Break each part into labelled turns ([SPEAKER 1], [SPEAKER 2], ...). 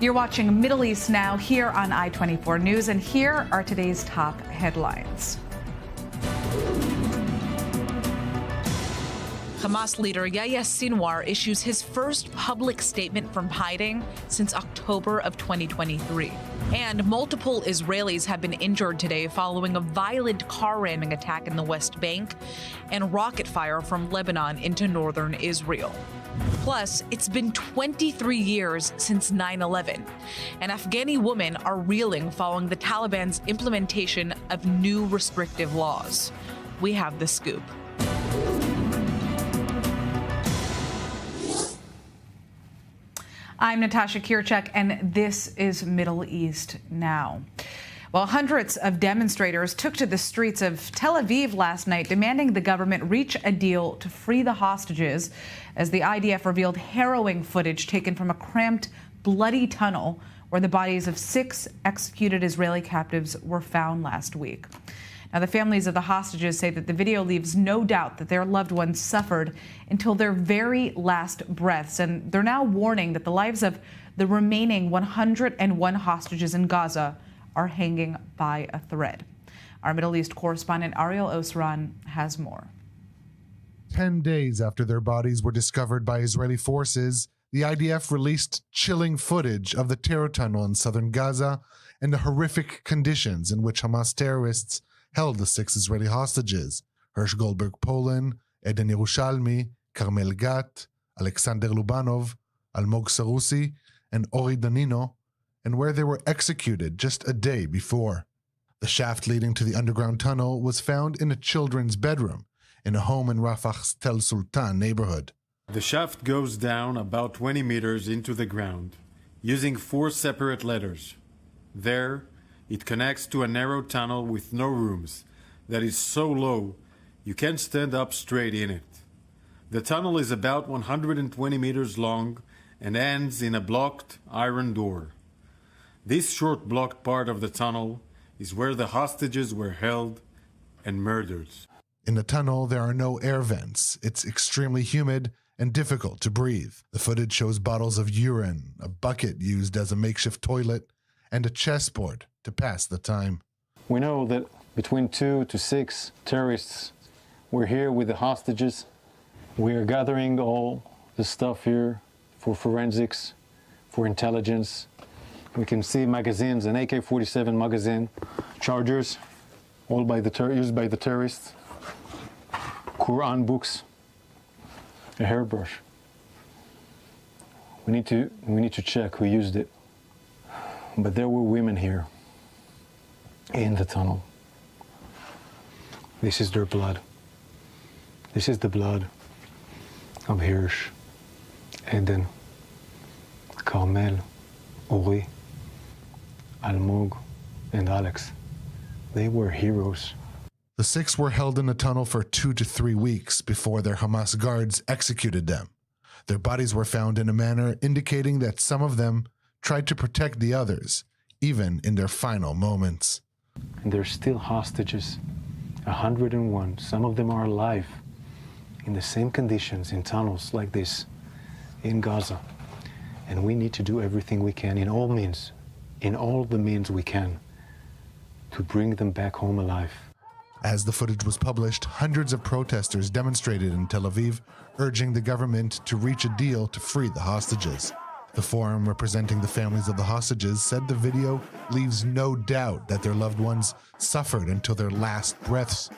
[SPEAKER 1] You're watching Middle East Now here on I-24 News, and here are today's top headlines. Hamas leader Yahya Sinwar issues his first public statement from hiding since October of 2023. And multiple Israelis have been injured today following a violent car ramming attack in the West Bank and rocket fire from Lebanon into northern Israel. Plus, it's been 23 years since 9/11, and Afghani women are reeling following the Taliban's implementation of new restrictive laws. We have the scoop. I'm Natasha Kirchek, and this is Middle East Now. Well, hundreds of demonstrators took to the streets of Tel Aviv last night, demanding the government reach a deal to free the hostages, as the IDF revealed harrowing footage taken from a cramped, bloody tunnel where the bodies of 6 executed Israeli captives were found last week. Now, the families of the hostages say that the video leaves no doubt that their loved ones suffered until their very last breaths, and they're now warning that the lives of the remaining 101 hostages in Gaza are hanging by a thread. Our Middle East correspondent Ariel Osran has more.
[SPEAKER 2] 10 days after their bodies were discovered by Israeli forces, the IDF released chilling footage of the terror tunnel in southern Gaza and the horrific conditions in which Hamas terrorists held the 6 Israeli hostages: Hersh Goldberg Poland, Eden Yerushalmi, Carmel Gat, Alexander Lubanov, Almog Sarusi, and Ori Danino, and where they were executed just a day before. The shaft leading to the underground tunnel was found in a children's bedroom in a home in Rafah's Tel Sultan neighborhood.
[SPEAKER 3] The shaft goes down about 20 meters into the ground, using 4 separate ladders. There, it connects to a narrow tunnel with no rooms that is so low you can't stand up straight in it. The tunnel is about 120 meters long and ends in a blocked iron door. This short blocked part of the tunnel is where the hostages were held and murdered.
[SPEAKER 2] In the tunnel, there are no air vents. It's extremely humid and difficult to breathe. The footage shows bottles of urine, a bucket used as a makeshift toilet, and a chessboard to pass the time.
[SPEAKER 4] We know that between 2 to 6 terrorists were here with the hostages. We are gathering all the stuff here for forensics, for intelligence. We can see magazines, an AK-47 magazine, chargers, all used by the terrorists, Quran books, a hairbrush. We need to check who used it. But there were women here in the tunnel. This is their blood. This is the blood of Hirsch, Eden, Carmel, Ori, Almog, and Alex. They were heroes.
[SPEAKER 2] The 6 were held in the tunnel for 2 to 3 weeks before their Hamas guards executed them. Their bodies were found in a manner indicating that some of them tried to protect the others, even in their final moments.
[SPEAKER 4] And they're still hostages, 101. Some of them are alive in the same conditions in tunnels like this in Gaza. And we need to do everything we can in all the means we can to bring them back home alive.
[SPEAKER 2] As the footage was published, hundreds of protesters demonstrated in Tel Aviv, urging the government to reach a deal to free the hostages. The forum representing the families of the hostages said the video leaves no doubt that their loved ones suffered until their last breaths,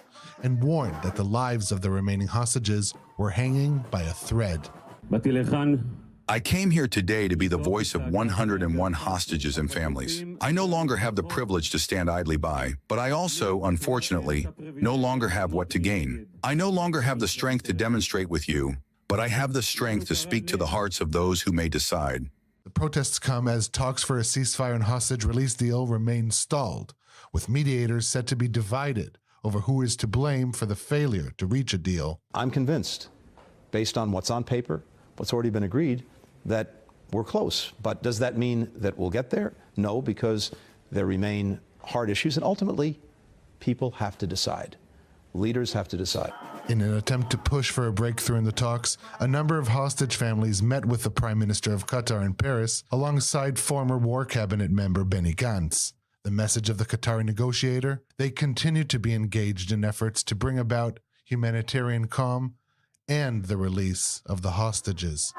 [SPEAKER 2] and warned that the lives of the remaining hostages were hanging by a thread.
[SPEAKER 5] I came here today to be the voice of 101 hostages and families. I no longer have the privilege to stand idly by, but I also, unfortunately, no longer have what to gain. I no longer have the strength to demonstrate with you, but I have the strength to speak to the hearts of those who may decide.
[SPEAKER 2] The protests come as talks for a ceasefire and hostage release deal remain stalled, with mediators said to be divided over who is to blame for the failure to reach a deal.
[SPEAKER 6] I'm convinced, based on what's on paper, what's already been agreed, that we're close. But does that mean that we'll get there? No, because there remain hard issues, and ultimately, people have to decide. Leaders have to decide.
[SPEAKER 2] In an attempt to push for a breakthrough in the talks, a number of hostage families met with the Prime Minister of Qatar in Paris, alongside former War Cabinet member Benny Gantz. The message of the Qatari negotiator: they continue to be engaged in efforts to bring about humanitarian calm and the release of the hostages.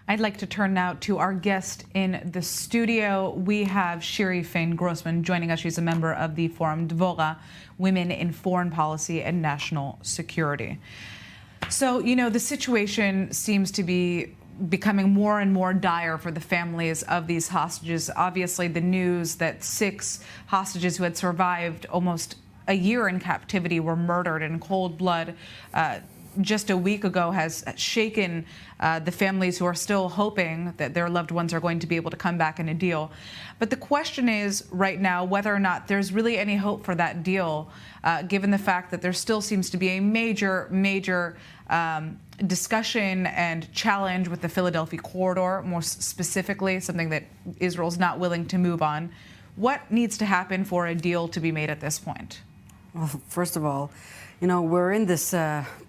[SPEAKER 1] I'd like to turn now to our guest in the studio. We have Shiri Fein-Grossman joining us. She's a member of the Forum Dvora, Women in Foreign Policy and National Security. So, the situation seems to be becoming more and more dire for the families of these hostages. Obviously, the news that 6 hostages who had survived almost a year in captivity were murdered in cold blood just a week ago has shaken the families who are still hoping that their loved ones are going to be able to come back in a deal. But the question is right now whether or not there's really any hope for that deal, given the fact that there still seems to be a major discussion and challenge with the Philadelphia corridor, more specifically, something that Israel's not willing to move on. What needs to happen for a deal to be made at this point?
[SPEAKER 7] Well, first of all, we're in this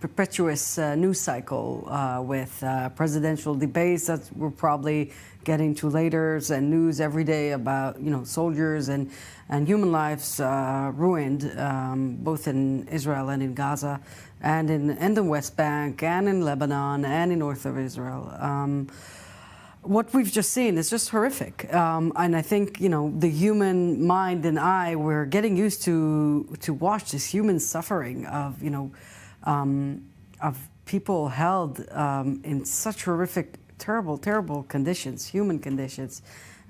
[SPEAKER 7] perpetuous news cycle with presidential debates that we're probably getting to later, and news every day about, soldiers and human lives ruined, both in Israel and in Gaza, and in the West Bank, and in Lebanon, and in north of Israel. What we've just seen is just horrific. And I think, the human mind and eye, we're getting used to watch this human suffering of people held in such horrific, terrible conditions, human conditions.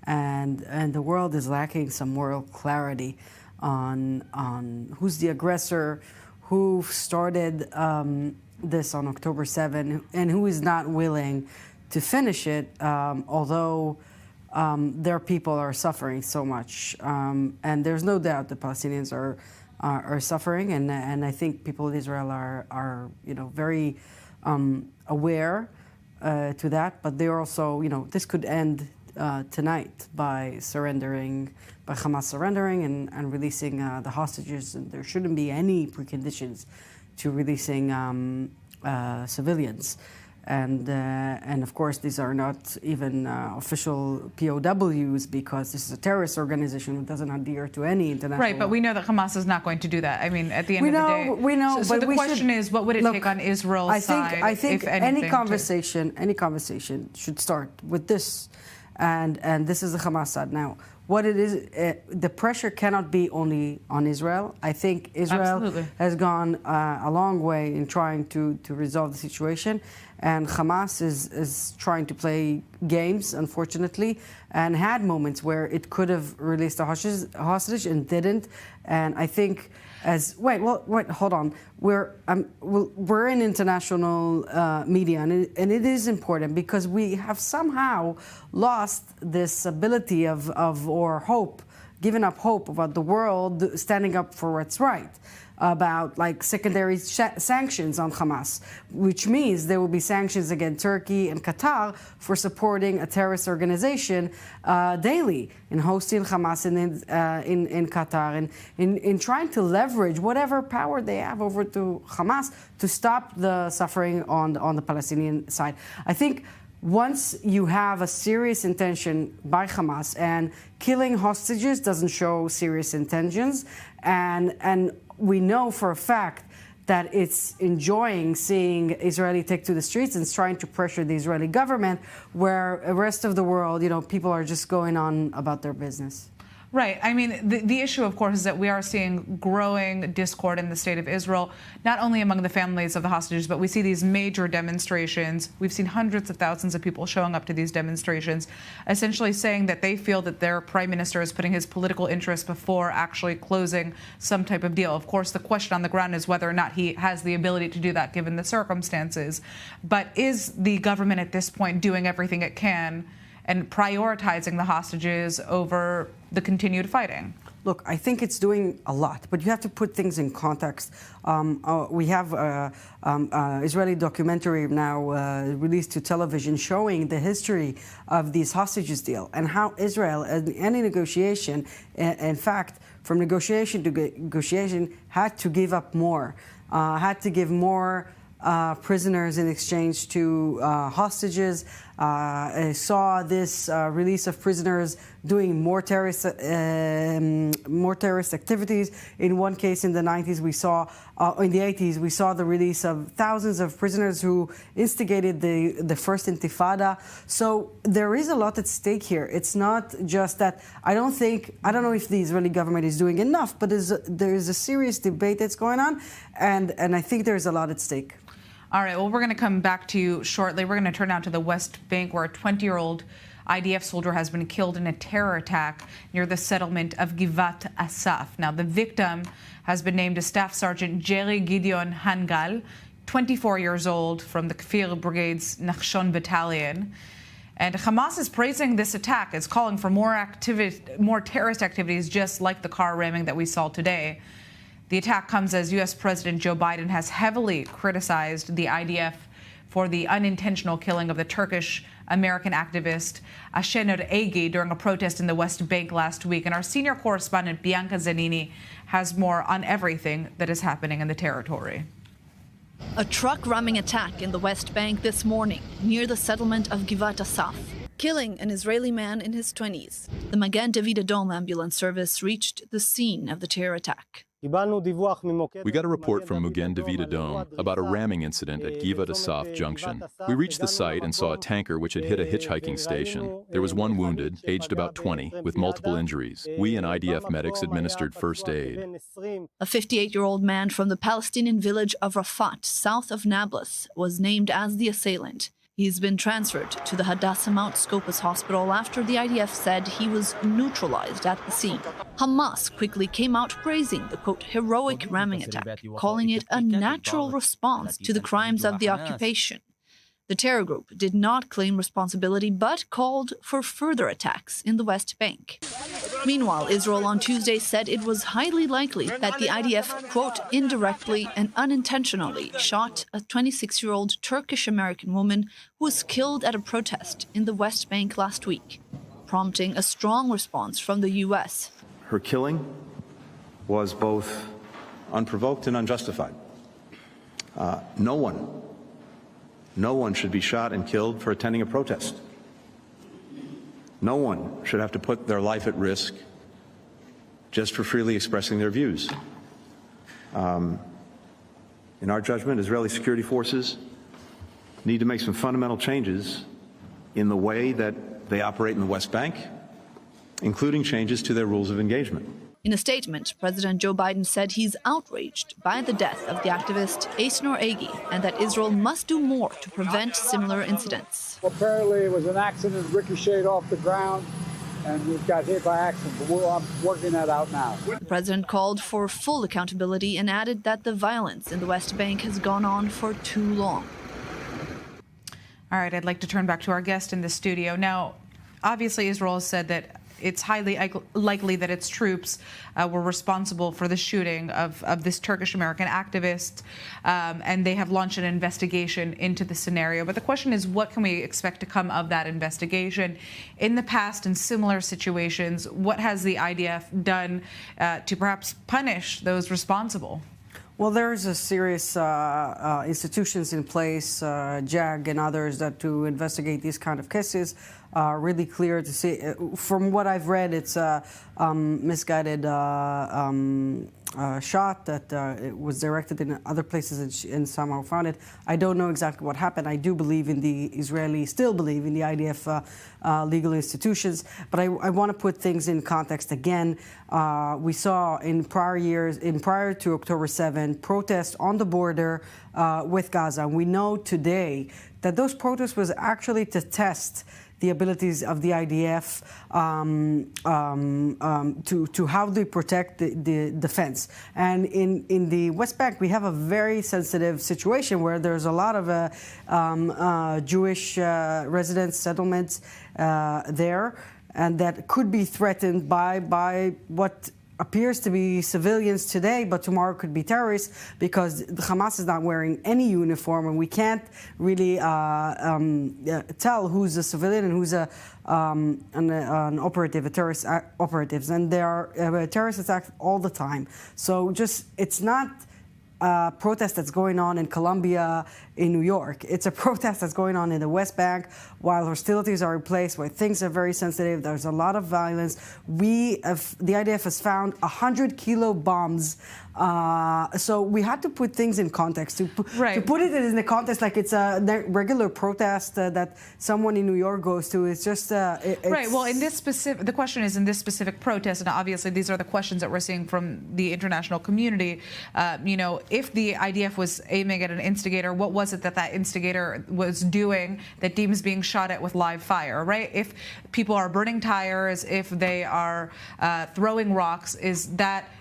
[SPEAKER 7] And the world is lacking some moral clarity on who's the aggressor, who started this on October 7, and who is not willing to finish it, although their people are suffering so much. And there's no doubt the Palestinians are suffering, and I think people in Israel are very aware to that, but they're also, this could end tonight by Hamas surrendering and releasing the hostages, and there shouldn't be any preconditions to releasing civilians. And of course, these are not even official POWs, because this is a terrorist organization who doesn't adhere to any international
[SPEAKER 1] Right, but we know that Hamas is not going to do that. I mean, at the end of the day,
[SPEAKER 7] we know.
[SPEAKER 1] So the question is, what would it take on Israel's side?
[SPEAKER 7] I think
[SPEAKER 1] if anything,
[SPEAKER 7] any conversation should start with this, and this is the Hamas side now. What it is, the pressure cannot be only on Israel. I think Israel has gone a long way in trying to resolve the situation, and Hamas is trying to play games, unfortunately, and had moments where it could have released a hostage and didn't. And I think hold on. We're in international media, and it is important because we have somehow lost this ability or hope, given up hope about the world standing up for what's right, about secondary sanctions on Hamas, which means there will be sanctions against Turkey and Qatar for supporting a terrorist organization daily, in hosting Hamas in Qatar, and in trying to leverage whatever power they have over to Hamas to stop the suffering on the Palestinian side. I think once you have a serious intention by Hamas, and killing hostages doesn't show serious intentions, and we know for a fact that it's enjoying seeing Israeli take to the streets and trying to pressure the Israeli government, where the rest of the world, people are just going on about their business.
[SPEAKER 1] Right. I mean, the issue, of course, is that we are seeing growing discord in the state of Israel, not only among the families of the hostages, but we see these major demonstrations. We've seen hundreds of thousands of people showing up to these demonstrations, essentially saying that they feel that their prime minister is putting his political interests before actually closing some type of deal. Of course, the question on the ground is whether or not he has the ability to do that given the circumstances. But is the government at this point doing everything it can and prioritizing the hostages over the continued fighting?
[SPEAKER 7] look, I think it's doing a lot, but you have to put things in context. We have Israeli documentary now released to television showing the history of these hostages deal and how Israel, in any negotiation, in fact, from negotiation to negotiation, had to give up more, had to give more prisoners in exchange to hostages. Saw this release of prisoners doing more terrorist activities. In one case, in the 90s, we saw, in the 80s, we saw the release of thousands of prisoners who instigated the first Intifada. So there is a lot at stake here. It's not just that. I don't know if the Israeli government is doing enough, but there is a serious debate that's going on, and I think there's a lot at stake.
[SPEAKER 1] All right, well, we're going to come back to you shortly. We're going to turn now to the West Bank, where a 20-year-old IDF soldier has been killed in a terror attack near the settlement of Givat Asaf. Now, the victim has been named as Staff Sergeant Jerry Gideon Hangal, 24 years old, from the Kfir Brigade's Nachshon Battalion. And Hamas is praising this attack. It's calling for more terrorist activities, just like the car ramming that we saw today. The attack comes as U.S. President Joe Biden has heavily criticized the IDF for the unintentional killing of the Turkish-American activist Şener Egi during a protest in the West Bank last week. And our senior correspondent Bianca Zanini has more on everything that is happening in the territory.
[SPEAKER 8] A truck ramming attack in the West Bank this morning near the settlement of Givat Asaf, killing an Israeli man in his 20s. The Magen David Adom ambulance service reached the scene of the terror attack.
[SPEAKER 9] We got a report from Magen David Adom about a ramming incident at Givat Asaf Junction. We reached the site and saw a tanker which had hit a hitchhiking station. There was one wounded, aged about 20, with multiple injuries. We and IDF medics administered first aid.
[SPEAKER 8] A 58-year-old man from the Palestinian village of Rafat, south of Nablus, was named as the assailant. He's been transferred to the Hadassah Mount Scopus Hospital after the IDF said he was neutralized at the scene. Hamas quickly came out praising the, quote, heroic ramming attack, calling it a natural response to the crimes of the occupation. The terror group did not claim responsibility, but called for further attacks in the West Bank. Meanwhile, Israel on Tuesday said it was highly likely that the IDF, quote, indirectly and unintentionally shot a 26-year-old Turkish-American woman who was killed at a protest in the West Bank last week, prompting a strong response from the U.S.
[SPEAKER 6] Her killing was both unprovoked and unjustified. No one should be shot and killed for attending a protest. No one should have to put their life at risk just for freely expressing their views. In our judgment, Israeli security forces need to make some fundamental changes in the way that they operate in the West Bank, including changes to their rules of engagement.
[SPEAKER 8] In a statement, President Joe Biden said he's outraged by the death of the activist Şener Egi and that Israel must do more to prevent similar incidents.
[SPEAKER 10] Well, apparently it was an accident, ricocheted off the ground, and we got hit by accident, but I'm working that out now.
[SPEAKER 8] The president called for full accountability and added that the violence in the West Bank has gone on for too long.
[SPEAKER 1] All right, I'd like to turn back to our guest in the studio. Now, obviously, Israel has said that it's highly likely that its troops were responsible for the shooting of this Turkish-American activist, and they have launched an investigation into the scenario. But the question is, what can we expect to come of that investigation? In the past, in similar situations, what has the IDF done to perhaps punish those responsible?
[SPEAKER 7] Well, there's a serious institutions in place, JAG and others, that to investigate these kind of cases. Really clear to see. From what I've read, it's a misguided shot that it was directed in other places and somehow found it. I don't know exactly what happened. I do believe in the still believe in the IDF legal institutions, but I want to put things in context again. We saw in prior to October 7, protests on the border with Gaza. We know today that those protests was actually to test the abilities of the IDF to how they protect the defense. And in the West Bank, we have a very sensitive situation where there's a lot of Jewish residence settlements there, and that could be threatened by what appears to be civilians today, but tomorrow could be terrorists because the Hamas is not wearing any uniform, and we can't really tell who's a civilian and who's an operative, a terrorist operatives, and there are terrorist attacks all the time. So it's not a protest that's going on in Colombia, in New York. It's a protest that's going on in the West Bank while hostilities are in place, where things are very sensitive. There's a lot of violence. The IDF has found 100-kilo bombs. So we had to put things in context. To put it in the context like it's a regular protest that someone in New York goes to. It's just
[SPEAKER 1] right. Well, in this specific, the question is in this specific protest, and obviously these are the questions that we're seeing from the international community. If the IDF was aiming at an instigator, what was it that instigator was doing that deems being shot at with live fire? Right. If people are burning tires, if they are throwing rocks, is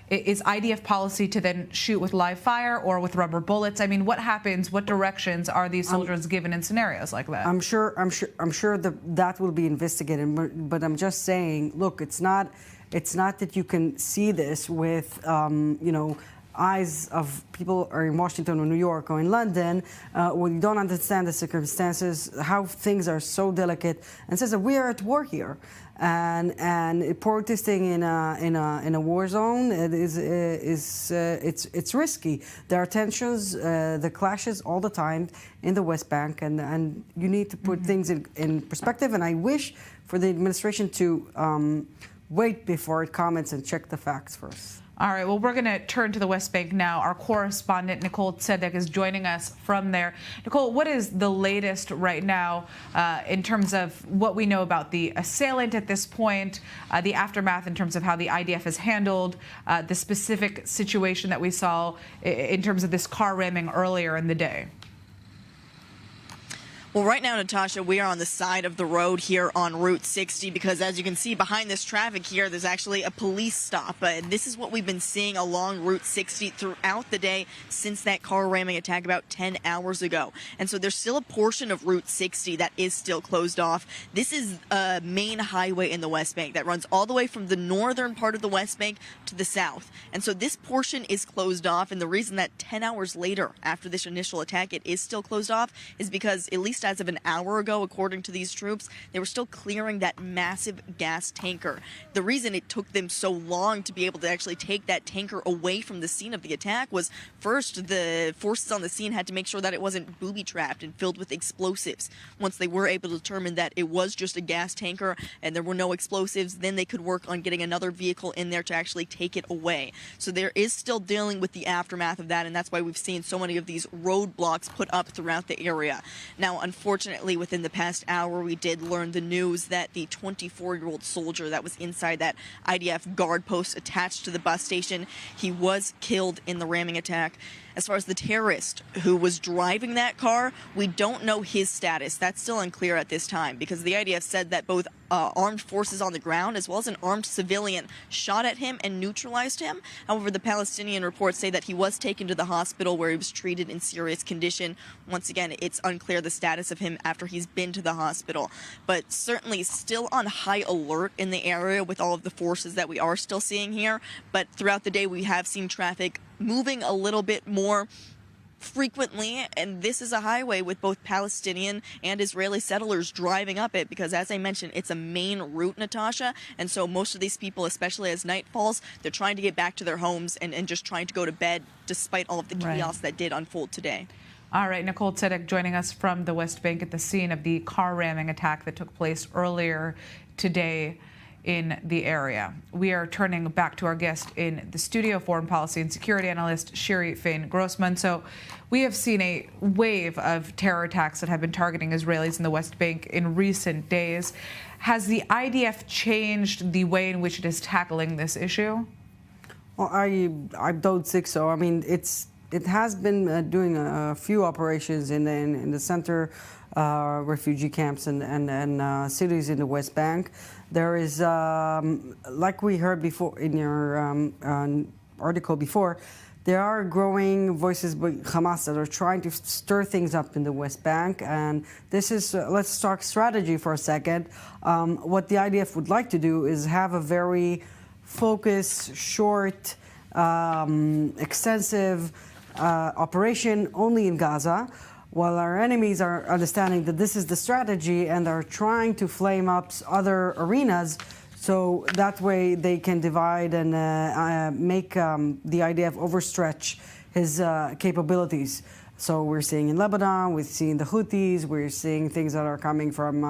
[SPEAKER 1] IDF policy to then shoot with live fire or with rubber bullets? I mean, what happens? What directions are these soldiers given in scenarios like that?
[SPEAKER 7] I'm sure that will be investigated. But I'm just saying, look, it's not that you can see this with eyes of people are in Washington or New York or in London, when you don't understand the circumstances, how things are so delicate, and says that we are at war here. And protesting in a war zone it's risky. There are tensions, the clashes all the time in the West Bank, and you need to put things in perspective. And I wish for the administration to wait before it comments and check the facts first.
[SPEAKER 1] All right, well, we're going to turn to the West Bank now. Our correspondent, Nicole Tzedek, is joining us from there. Nicole, what is the latest right now in terms of what we know about the assailant at this point, the aftermath in terms of how the IDF has handled the specific situation that we saw in terms of this car ramming earlier in the day?
[SPEAKER 11] Well, right now, Natasha, we are on the side of the road here on Route 60 because, as you can see behind this traffic here, there's actually a police stop. And this is what we've been seeing along Route 60 throughout the day since that car ramming attack about 10 hours ago. And so there's still a portion of Route 60 that is still closed off. This is a main highway in the West Bank that runs all the way from the northern part of the West Bank to the south. And so this portion is closed off. And the reason that 10 hours later, after this initial attack, it is still closed off is because, at least as of an hour ago, according to these troops, they were still clearing that massive gas tanker. The reason it took them so long to be able to actually take that tanker away from the scene of the attack was, first, the forces on the scene had to make sure that it wasn't booby-trapped and filled with explosives. Once they were able to determine that it was just a gas tanker and there were no explosives, then they could work on getting another vehicle in there to actually take it away. So there is still dealing with the aftermath of that, and that's why we've seen so many of these roadblocks put up throughout the area. Now, unfortunately, within the past hour, we did learn the news that the 24-year-old soldier that was inside that IDF guard post attached to the bus station, he was killed in the ramming attack. As far as the terrorist who was driving that car, we don't know his status. That's still unclear at this time because the IDF said that both armed forces on the ground as well as an armed civilian shot at him and neutralized him. However, the Palestinian reports say that he was taken to the hospital where he was treated in serious condition. Once again, it's unclear the status of him after he's been to the hospital. But certainly still on high alert in the area with all of the forces that we are still seeing here. But throughout the day, we have seen traffic moving a little bit more frequently, and this is a highway with both Palestinian and Israeli settlers driving up it because, as I mentioned, it's a main route, Natasha, and so most of these people, especially as night falls, they're trying to get back to their homes and just trying to go to bed despite all of the chaos that did unfold today.
[SPEAKER 1] All right, Nicole Tzedek joining us from the West Bank at the scene of the car ramming attack that took place earlier today in the area. We are turning back to our guest in the studio, foreign policy and security analyst Shiri Fein-Grossman. So we have seen a wave of terror attacks that have been targeting Israelis in the West Bank in recent days. Has the IDF changed the way in which it is tackling this issue?
[SPEAKER 7] Well, I don't think so. I mean, it has been doing a few operations in the center, refugee camps and cities in the West Bank. There is, like we heard before in your article before, there are growing voices by Hamas that are trying to stir things up in the West Bank. And this is, let's talk strategy for a second. What the IDF would like to do is have a very focused, short, extensive operation only in Gaza, while our enemies are understanding that this is the strategy and are trying to flame up other arenas, so that way they can divide and make the IDF overstretch his capabilities. So we're seeing in Lebanon, we're seeing the Houthis, we're seeing things that are coming from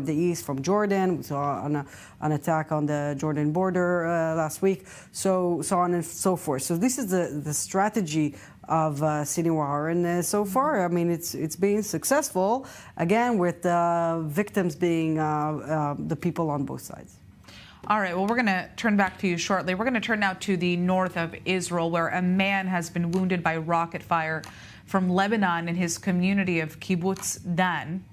[SPEAKER 7] the east, from Jordan. We saw an attack on the Jordan border last week, so on and so forth. So this is the strategy of Sinwar, and so far, I mean, it's being successful. Again, with victims being the people on both sides.
[SPEAKER 1] All right, well, we're going to turn back to you shortly. We're going to turn now to the north of Israel, where a man has been wounded by rocket fire from Lebanon in his community of Kibbutz Dan.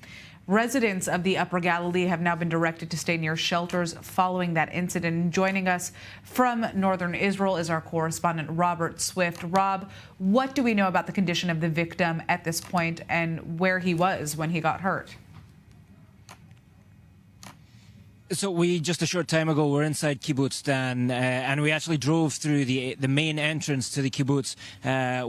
[SPEAKER 1] Residents of the Upper Galilee have now been directed to stay near shelters following that incident. Joining us from northern Israel is our correspondent, Robert Swift. Rob, what do we know about the condition of the victim at this point and where he was when he got hurt?
[SPEAKER 12] So we, just a short time ago, were inside Kibbutz Dan, and we actually drove through the main entrance to the kibbutz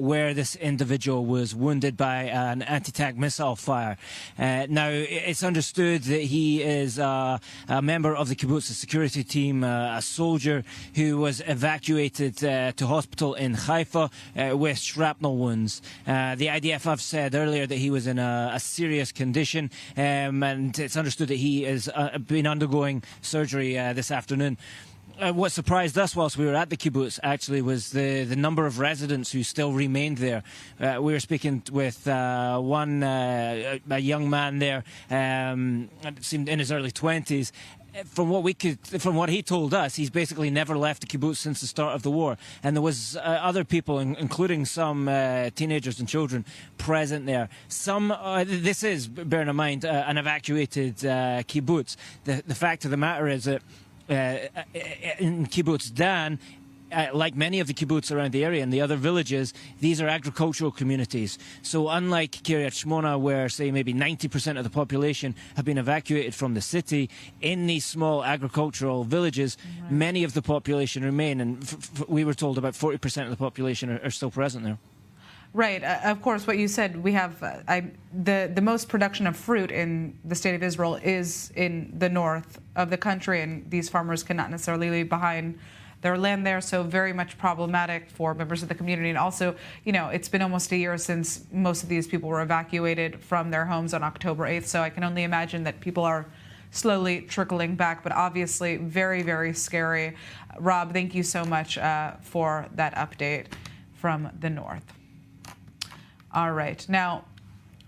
[SPEAKER 12] where this individual was wounded by an anti-tank missile fire. Now, it's understood that he is a member of the kibbutz's security team, a soldier who was evacuated to hospital in Haifa with shrapnel wounds. The IDF have said earlier that he was in a serious condition, and it's understood that he has been undergoing surgery this afternoon. What surprised us whilst we were at the kibbutz actually was the number of residents who still remained there. We were speaking with a young man there, it seemed in his early 20s. From what he told us, he's basically never left the kibbutz since the start of the war. And there was other people, including some teenagers and children, present there. This is, bearing in mind, an evacuated kibbutz. The fact of the matter is that in Kibbutz Dan, like many of the kibbutz around the area and the other villages, these are agricultural communities. So unlike Kiryat Shmona, where, say, maybe 90% of the population have been evacuated from the city, in these small agricultural villages, many of the population remain. And we were told about 40% of the population are still present there.
[SPEAKER 1] Right. Of course, what you said, we have the most production of fruit in the state of Israel is in the north of the country, and these farmers cannot necessarily leave behind their land there, so very much problematic for members of the community. And also, you know, it's been almost a year since most of these people were evacuated from their homes on October 8th, so I can only imagine that people are slowly trickling back, but obviously very, very scary. Rob, thank you so much for that update from the north. All right. Now,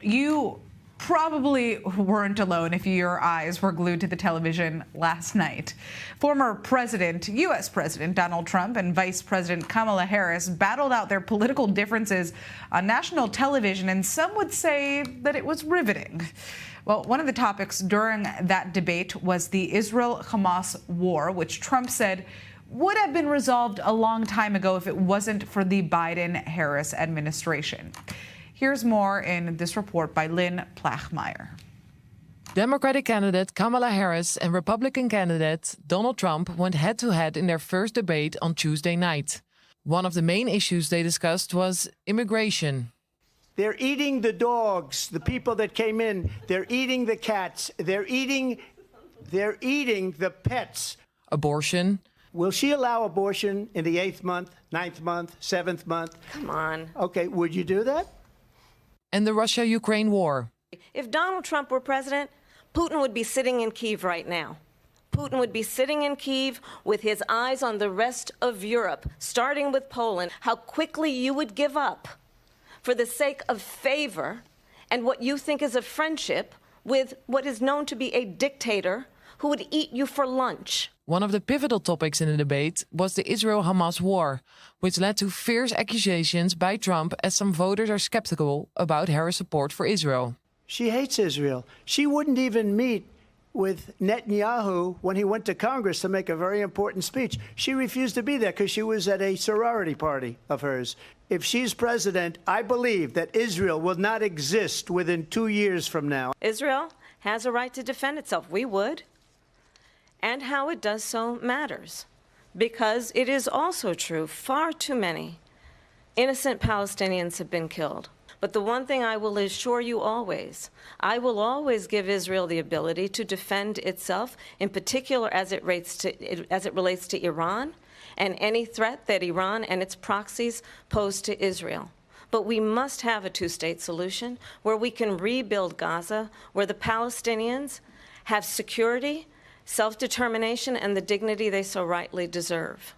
[SPEAKER 1] you probably weren't alone if your eyes were glued to the television last night. Former U.S. President Donald Trump and Vice President Kamala Harris battled out their political differences on national television, and some would say that it was riveting. Well, one of the topics during that debate was the Israel-Hamas war, which Trump said would have been resolved a long time ago if it wasn't for the Biden-Harris administration. Here's more in this report by Lynn Plachmeyer.
[SPEAKER 13] Democratic candidate Kamala Harris and Republican candidate Donald Trump went head-to-head in their first debate on Tuesday night. One of the main issues they discussed was immigration.
[SPEAKER 14] They're eating the dogs, the people that came in. They're eating the cats. They're eating the pets.
[SPEAKER 13] Abortion.
[SPEAKER 14] Will she allow abortion in the 8th month, 9th month, 7th month?
[SPEAKER 15] Come on.
[SPEAKER 14] Okay, would you do that?
[SPEAKER 13] And the Russia-Ukraine war.
[SPEAKER 15] If Donald Trump were president, Putin would be sitting in Kyiv right now. Putin would be sitting in Kyiv with his eyes on the rest of Europe, starting with Poland. How quickly you would give up for the sake of favor and what you think is a friendship with what is known to be a dictator who would eat you for lunch.
[SPEAKER 13] One of the pivotal topics in the debate was the Israel-Hamas war, which led to fierce accusations by Trump as some voters are skeptical about Harris' support for Israel.
[SPEAKER 14] She hates Israel. She wouldn't even meet with Netanyahu when he went to Congress to make a very important speech. She refused to be there because she was at a sorority party of hers. If she's president, I believe that Israel will not exist within 2 years from now.
[SPEAKER 15] Israel has a right to defend itself. We would. And how it does so matters. because it is also true, far too many innocent Palestinians have been killed. But the one thing I will assure you always, I will always give Israel the ability to defend itself, in particular as it relates to Iran and any threat that Iran and its proxies pose to Israel. But we must have a two-state solution where we can rebuild Gaza, where the Palestinians have security, self-determination, and the dignity they so rightly deserve.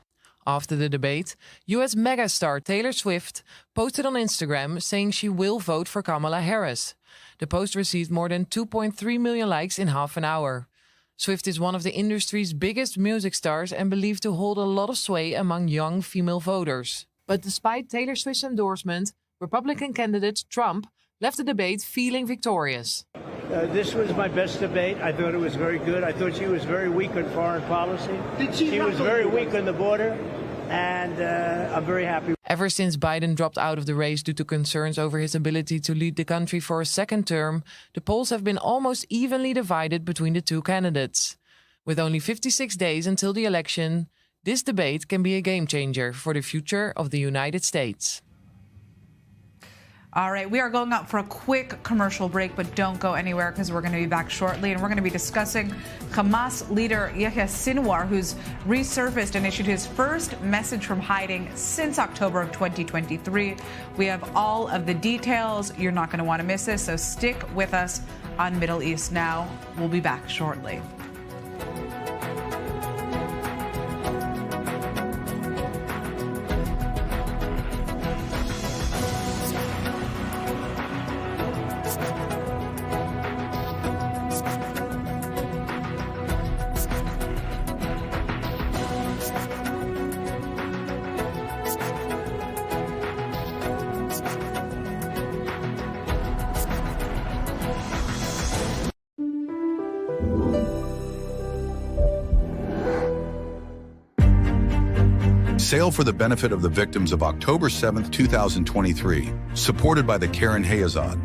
[SPEAKER 13] After the debate, US megastar Taylor Swift posted on Instagram saying she will vote for Kamala Harris. The post received more than 2.3 million likes in half an hour. Swift is one of the industry's biggest music stars and believed to hold a lot of sway among young female voters. But despite Taylor Swift's endorsement, Republican candidate Trump left the debate feeling victorious.
[SPEAKER 14] This was my best debate. I thought it was very good. I thought she was very weak on foreign policy. She was very weak on the border, and I'm very happy.
[SPEAKER 13] Ever since Biden dropped out of the race due to concerns over his ability to lead the country for a second term, the polls have been almost evenly divided between the two candidates. With only 56 days until the election, this debate can be a game changer for the future of the United States.
[SPEAKER 1] All right, we are going up for a quick commercial break, but don't go anywhere because we're going to be back shortly. And we're going to be discussing Hamas leader Yahya Sinwar, who's resurfaced and issued his first message from hiding since October of 2023. We have all of the details. You're not going to want to miss this, so stick with us on Middle East Now. We'll be back shortly.
[SPEAKER 5] Sale for the benefit of the victims of October 7th, 2023, supported by the Karen Hayazad.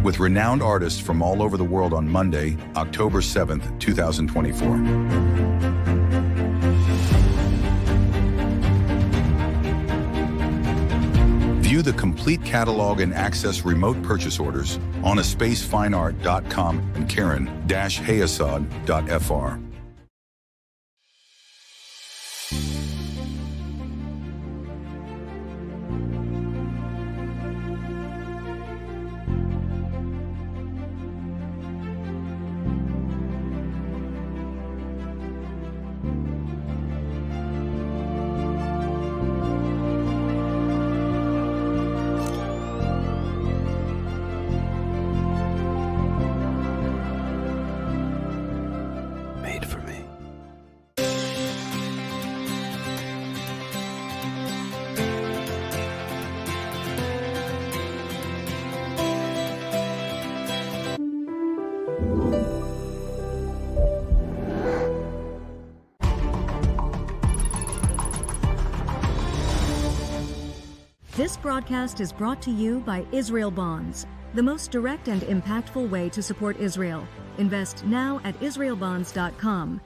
[SPEAKER 5] With renowned artists from all over the world on Monday, October 7th, 2024. View the complete catalog and access remote purchase orders on aspacefineart.com and Karen-Hayasad.fr.
[SPEAKER 16] This broadcast is brought to you by Israel Bonds, the most direct and impactful way to support Israel. Invest now at israelbonds.com.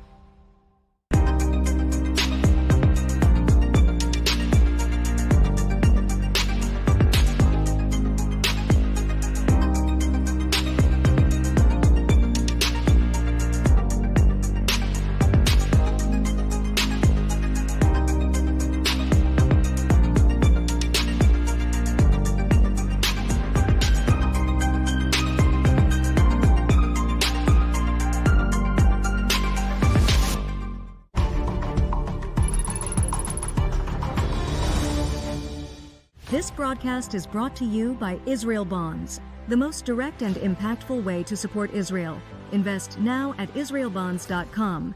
[SPEAKER 16] This broadcast is brought to you by Israel Bonds, the most direct and impactful way to support Israel. Invest now at israelbonds.com.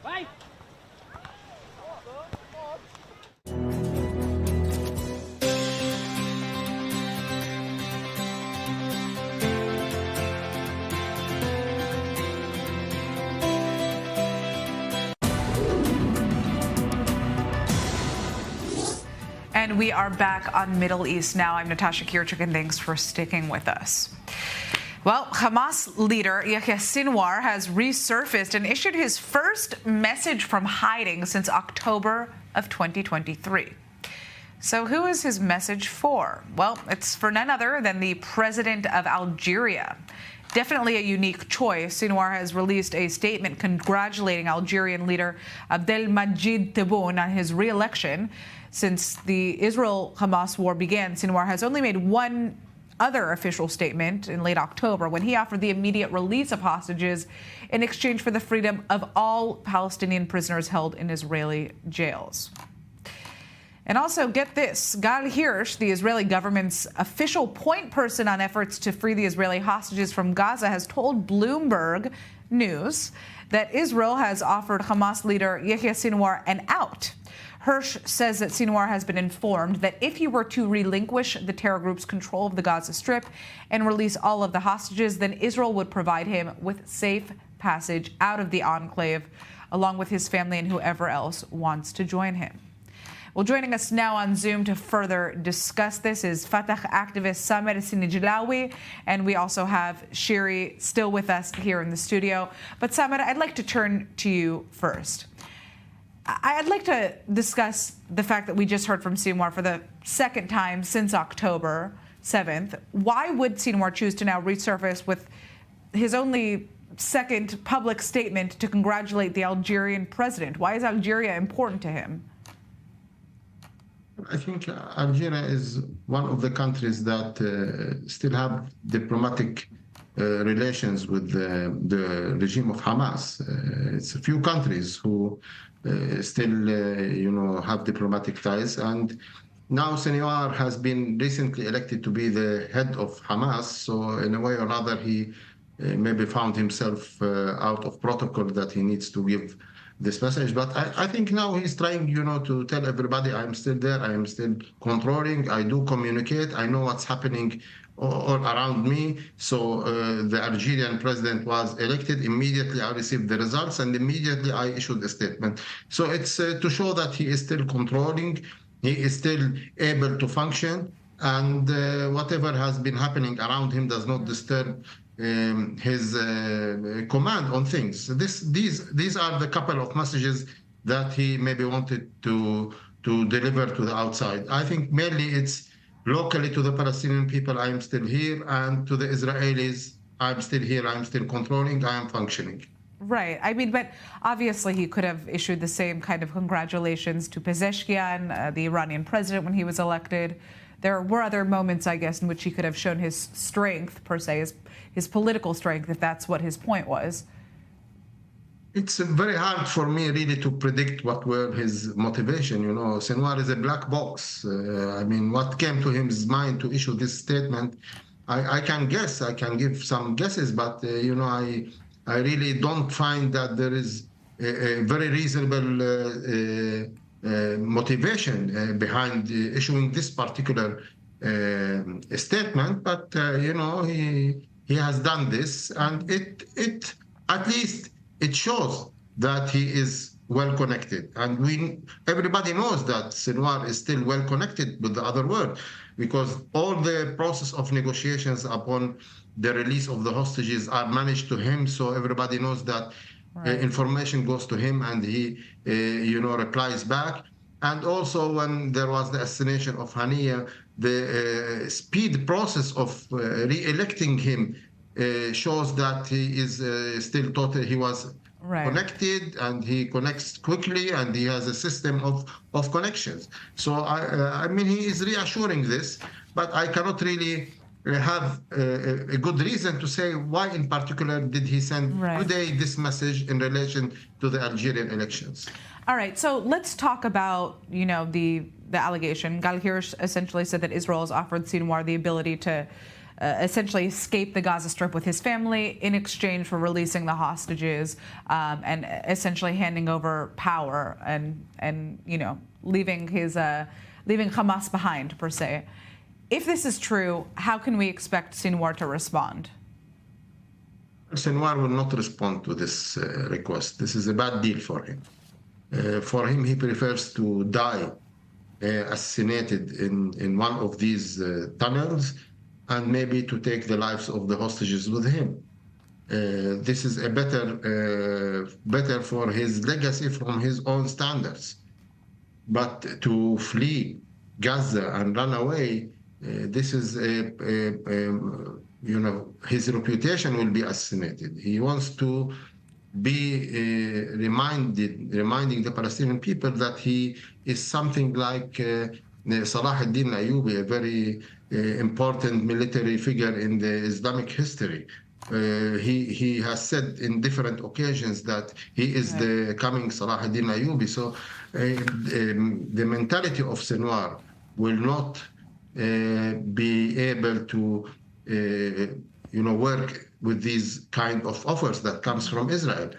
[SPEAKER 17] Vai!
[SPEAKER 1] And we are back on Middle East now. I'm Natasha Kirchuk, and thanks for sticking with us. Well, Hamas leader Yahya Sinwar has resurfaced and issued his first message from hiding since October of 2023. So who is his message for? Well, it's for none other than the president of Algeria. Definitely a unique choice. Sinwar has released a statement congratulating Algerian leader Abdelmadjid Tebboune on his re-election. Since the Israel-Hamas war began, Sinwar has only made one other official statement in late October when he offered the immediate release of hostages in exchange for the freedom of all Palestinian prisoners held in Israeli jails. And also, get this, Gal Hirsch, the Israeli government's official point person on efforts to free the Israeli hostages from Gaza, has told Bloomberg News that Israel has offered Hamas leader Yahya Sinwar an out. Hirsch says that Sinwar has been informed that if he were to relinquish the terror group's control of the Gaza Strip and release all of the hostages, then Israel would provide him with safe passage out of the enclave, along with his family and whoever else wants to join him. Well, joining us now on Zoom to further discuss this is Fatah activist Samer Sinijlawi, and we also have Shiri still with us here in the studio. But Samer, I'd like to turn to you first. I'd like to discuss the fact that we just heard from Sinwar for the second time since October 7th. Why would Sinwar choose to now resurface with his only second public statement to congratulate the Algerian president? Why is Algeria important to him?
[SPEAKER 17] I think Algeria is one of the countries that still have diplomatic relations with the regime of Hamas. It's a few countries who still, have diplomatic ties. And now Sinwar has been recently elected to be the head of Hamas. So in a way or another, he maybe found himself out of protocol that he needs to give this message. But I think now he's trying, to tell everybody, I'm still there, I am still controlling, I do communicate, I know what's happening all around me. So the Algerian president was elected. Immediately I received the results and immediately I issued a statement. So it's to show that he is still controlling, he is still able to function, and whatever has been happening around him does not disturb his command on things. These are the couple of messages that he maybe wanted to deliver to the outside. I think mainly it's locally to the Palestinian people, I am still here, and to the Israelis, I'm still here, I'm still controlling, I am functioning.
[SPEAKER 1] Right. I mean, but obviously he could have issued the same kind of congratulations to Pezeshkian, the Iranian president, when he was elected. There were other moments, I guess, in which he could have shown his strength, per se, his political strength, if that's what his point was.
[SPEAKER 17] It's very hard for me really to predict what were his motivation. Sinwar is a black box. What came to his mind to issue this statement, I can guess, I can give some guesses, but, I really don't find that there is a very reasonable motivation behind issuing this particular statement. But, he has done this, and it at least it shows that he is well connected. And everybody knows that Sinwar is still well connected with the other world, because all the process of negotiations upon the release of the hostages are managed to him. So everybody knows that information goes to him and he, replies back. And also when there was the assassination of Haniya, the speed process of re-electing him shows that he is still totally, he was connected, and he connects quickly, and he has a system of connections. So he is reassuring this, but I cannot really have a good reason to say why in particular did he send today this message in relation to the Algerian elections.
[SPEAKER 1] All right, so let's talk about, the allegation. Gal Hirsch essentially said that Israel has offered Sinwar the ability to essentially escape the Gaza Strip with his family in exchange for releasing the hostages and essentially handing over power and leaving Hamas behind, per se. If this is true, how can we expect Sinwar to respond?
[SPEAKER 17] Sinwar will not respond to this request. This is a bad deal for him. For him, he prefers to die assassinated in one of these tunnels, and maybe to take the lives of the hostages with him. This is a better for his legacy from his own standards. But to flee Gaza and run away, this is his reputation will be assassinated. He wants to be reminding the Palestinian people that he is something like Salah ad-Din Ayyubi, a very important military figure in the Islamic history. He has said in different occasions that he is the coming Salah ad-Din Ayyubi. So the mentality of Sinwar will not be able to work with these kind of offers that comes from Israel.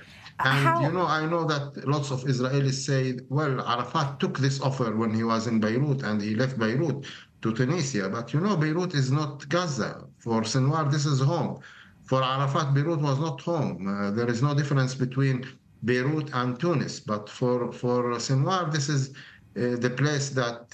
[SPEAKER 17] And I know that lots of Israelis say, well, Arafat took this offer when he was in Beirut and he left Beirut to Tunisia. But Beirut is not Gaza. For Sinwar, this is home. For Arafat, Beirut was not home. There is no difference between Beirut and Tunis. But for Sinwar, this is the place that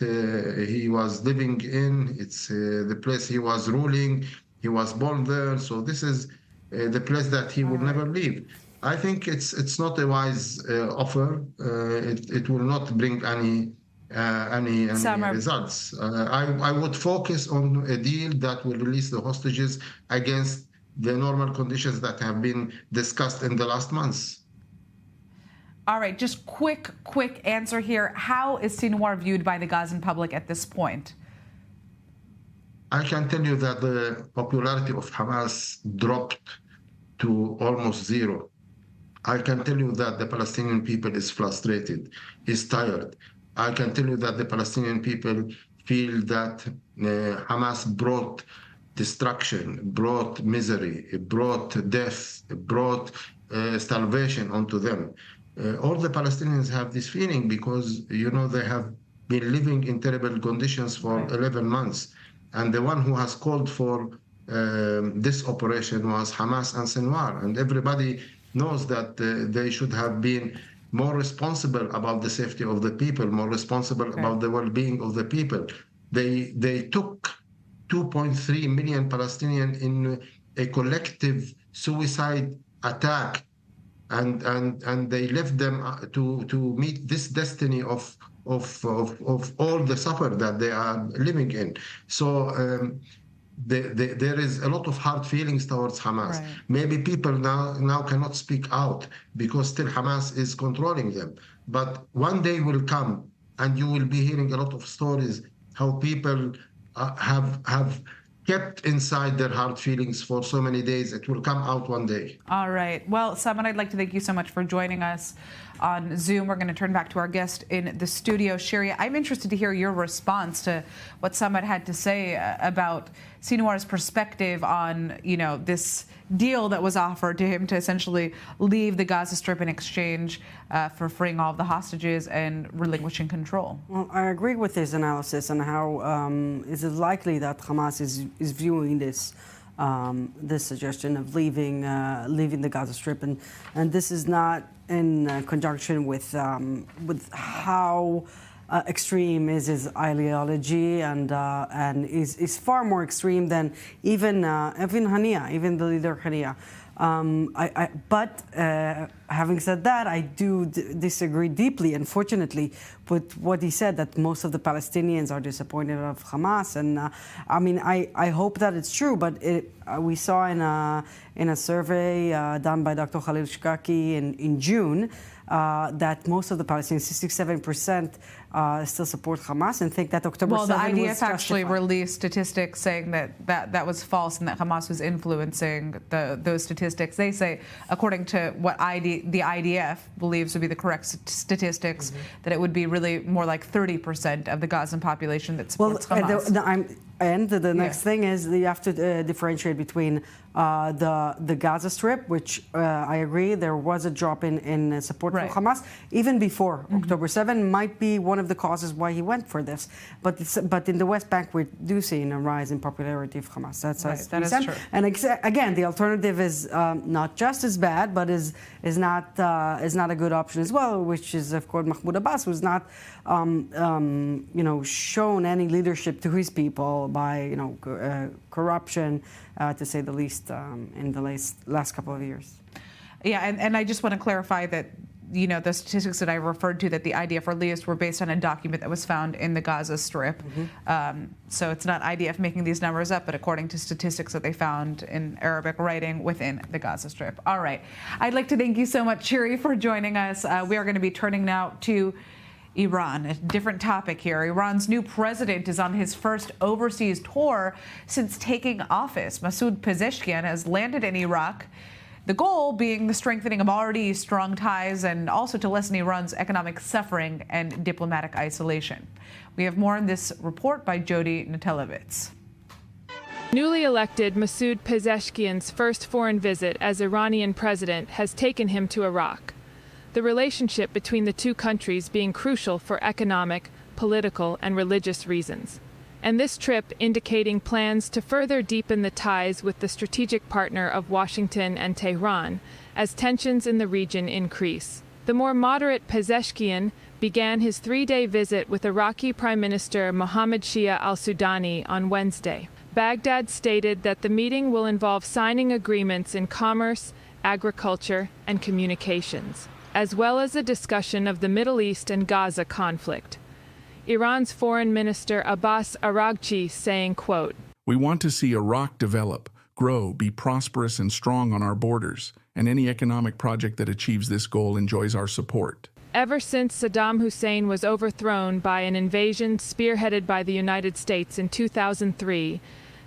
[SPEAKER 17] he was living in. It's the place he was ruling. He was born there. So this is the place that he will never leave. I think it's not a wise offer. It will not bring any results. I would focus on a deal that will release the hostages against the normal conditions that have been discussed in the last months.
[SPEAKER 1] All right, just quick answer here. How is Sinwar viewed by the Gazan public at this point?
[SPEAKER 17] I can tell you that the popularity of Hamas dropped to almost zero. I can tell you that the Palestinian people is frustrated, is tired. I can tell you that the Palestinian people feel that Hamas brought destruction, brought misery, brought death, brought starvation onto them. All the Palestinians have this feeling because, they have been living in terrible conditions for 11 months. And the one who has called for this operation was Hamas and Sinwar. And everybody knows that they should have been more responsible about the safety of the people, more responsible about the well-being of the people. They took 2.3 million Palestinians in a collective suicide attack, and they left them to meet this destiny of all the suffer that they are living in. So there is a lot of hard feelings towards Hamas. Right. Maybe people now cannot speak out because still Hamas is controlling them. But one day will come, and you will be hearing a lot of stories how people have kept inside their hard feelings for so many days. It will come out one day. All
[SPEAKER 1] right. Well, Samad, I'd like to thank you so much for joining us on Zoom. We're going to turn back to our guest in the studio. Sherry, I'm interested to hear your response to what Samad had to say about Sinwar's perspective on, this deal that was offered to him to essentially leave the Gaza Strip in exchange for freeing all of the hostages and relinquishing control.
[SPEAKER 7] Well, I agree with his analysis on how is it likely that Hamas is viewing this suggestion of leaving the Gaza Strip, and this is not in conjunction with how extreme is his ideology, and is far more extreme than even Hania, even the leader Hania. But having said that, I do disagree deeply, unfortunately, with what he said, that most of the Palestinians are disappointed of Hamas. And I hope that it's true, but we saw in a survey done by Dr. Khalil Shkaki in June that most of the Palestinians, 67%, still support Hamas and think that October 7 was justified.
[SPEAKER 1] Well, the IDF actually released statistics saying that was false and that Hamas was influencing those statistics. They say, according to what the IDF believes would be the correct statistics, that it would be really more like 30% of the Gazan population that supports Hamas.
[SPEAKER 7] And the next thing is you have to differentiate between the Gaza Strip, which I agree there was a drop in support for Hamas even before October 7, might be one of the causes why he went for this. But in the West Bank, we do see a rise in popularity of Hamas.
[SPEAKER 1] That is true.
[SPEAKER 7] And again, the alternative is not just as bad, but is not a good option as well, which is of course Mahmoud Abbas, who's not shown any leadership to his people by corruption, to say the least, in the last couple of years.
[SPEAKER 1] Yeah, and I just want to clarify that the statistics that I referred to that the IDF released were based on a document that was found in the Gaza Strip. So it's not IDF making these numbers up, but according to statistics that they found in Arabic writing within the Gaza Strip. All right. I'd like to thank you so much, Shiri, for joining us. We are going to be turning now to Iran, a different topic here. Iran's new president is on his first overseas tour since taking office. Masoud Pezeshkian has landed in Iraq, the goal being the strengthening of already strong ties and also to lessen Iran's economic suffering and diplomatic isolation. We have more in this report by Jody Natelevitz.
[SPEAKER 18] Newly elected Masoud Pezeshkian's first foreign visit as Iranian president has taken him to Iraq. The relationship between the two countries being crucial for economic, political, and religious reasons. And this trip indicating plans to further deepen the ties with the strategic partner of Washington and Tehran as tensions in the region increase. The more moderate Pezeshkian began his 3-day visit with Iraqi Prime Minister Mohammed Shia al-Sudani on Wednesday. Baghdad stated that the meeting will involve signing agreements in commerce, agriculture, and communications, as well as a discussion of the Middle East and Gaza conflict. Iran's Foreign Minister Abbas Araghchi saying, quote,
[SPEAKER 19] "We want to see Iraq develop, grow, be prosperous and strong on our borders, and any economic project that achieves this goal enjoys our support."
[SPEAKER 18] Ever since Saddam Hussein was overthrown by an invasion spearheaded by the United States in 2003,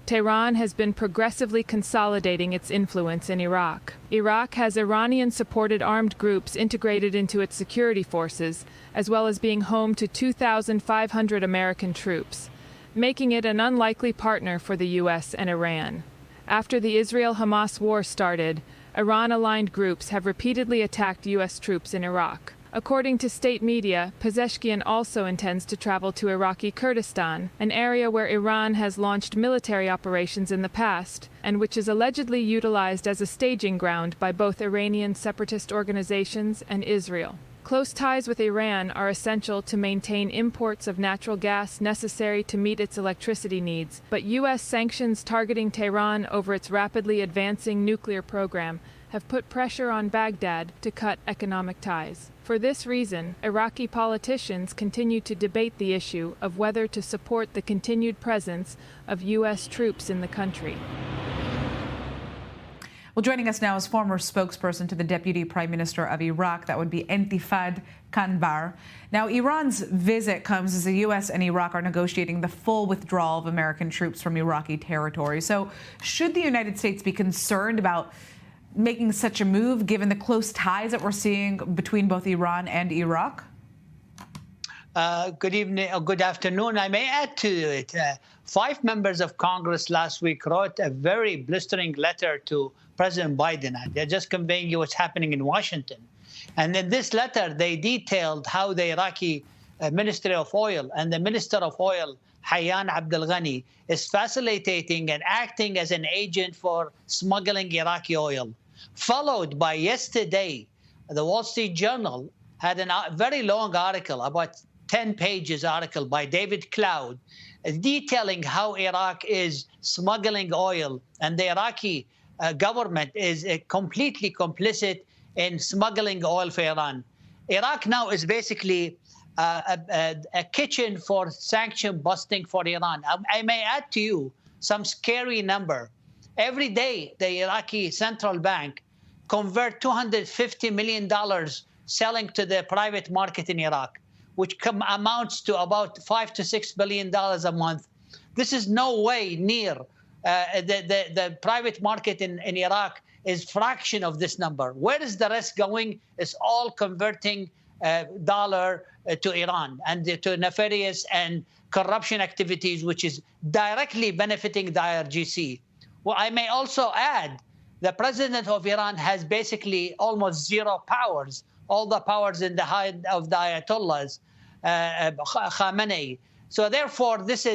[SPEAKER 18] Tehran has been progressively consolidating its influence in Iraq. Iraq has Iranian-supported armed groups integrated into its security forces, as well as being home to 2,500 American troops, making it an unlikely partner for the U.S. and Iran. After the Israel-Hamas war started, Iran-aligned groups have repeatedly attacked U.S. troops in Iraq. According to state media, Pezeshkian also intends to travel to Iraqi Kurdistan, an area where Iran has launched military operations in the past, and which is allegedly utilized as a staging ground by both Iranian separatist organizations and Israel. Close ties with Iran are essential to maintain imports of natural gas necessary to meet its electricity needs, but U.S. sanctions targeting Tehran over its rapidly advancing nuclear program have put pressure on Baghdad to cut economic ties. For this reason, Iraqi politicians continue to debate the issue of whether to support the continued presence of U.S. troops in the country.
[SPEAKER 1] Well, joining us now is former spokesperson to the Deputy Prime Minister of Iraq, that would be Intifad Kanbar. Now, Iran's visit comes as the U.S. and Iraq are negotiating the full withdrawal of American troops from Iraqi territory. So should the United States be concerned about making such a move, given the close ties that we're seeing between both Iran and Iraq?
[SPEAKER 20] Good evening, or good afternoon. I may add to it. 5 members of Congress last week wrote a very blistering letter to President Biden. They're just conveying you what's happening in Washington. And in this letter, they detailed how the Iraqi Ministry of Oil and the Minister of Oil, Hayyan Abdel Ghani, is facilitating and acting as an agent for smuggling Iraqi oil. Followed by yesterday, the Wall Street Journal had a very long article, about 10 pages article by David Cloud, detailing how Iraq is smuggling oil and the Iraqi government is completely complicit in smuggling oil for Iran. Iraq now is basically a kitchen for sanction busting for Iran. I may add to you some scary number. Every day, the Iraqi central bank convert $250 million selling to the private market in Iraq, which amounts to about $5 to $6 billion a month. This is no way near the private market in Iraq is fraction of this number. Where is the rest going? It's all converting dollar to Iran and to nefarious and corruption activities, which is directly benefiting the IRGC. Well, I may also add the president of Iran has basically almost zero powers, all the powers in the hand of the Ayatollahs, Khamenei. So therefore, this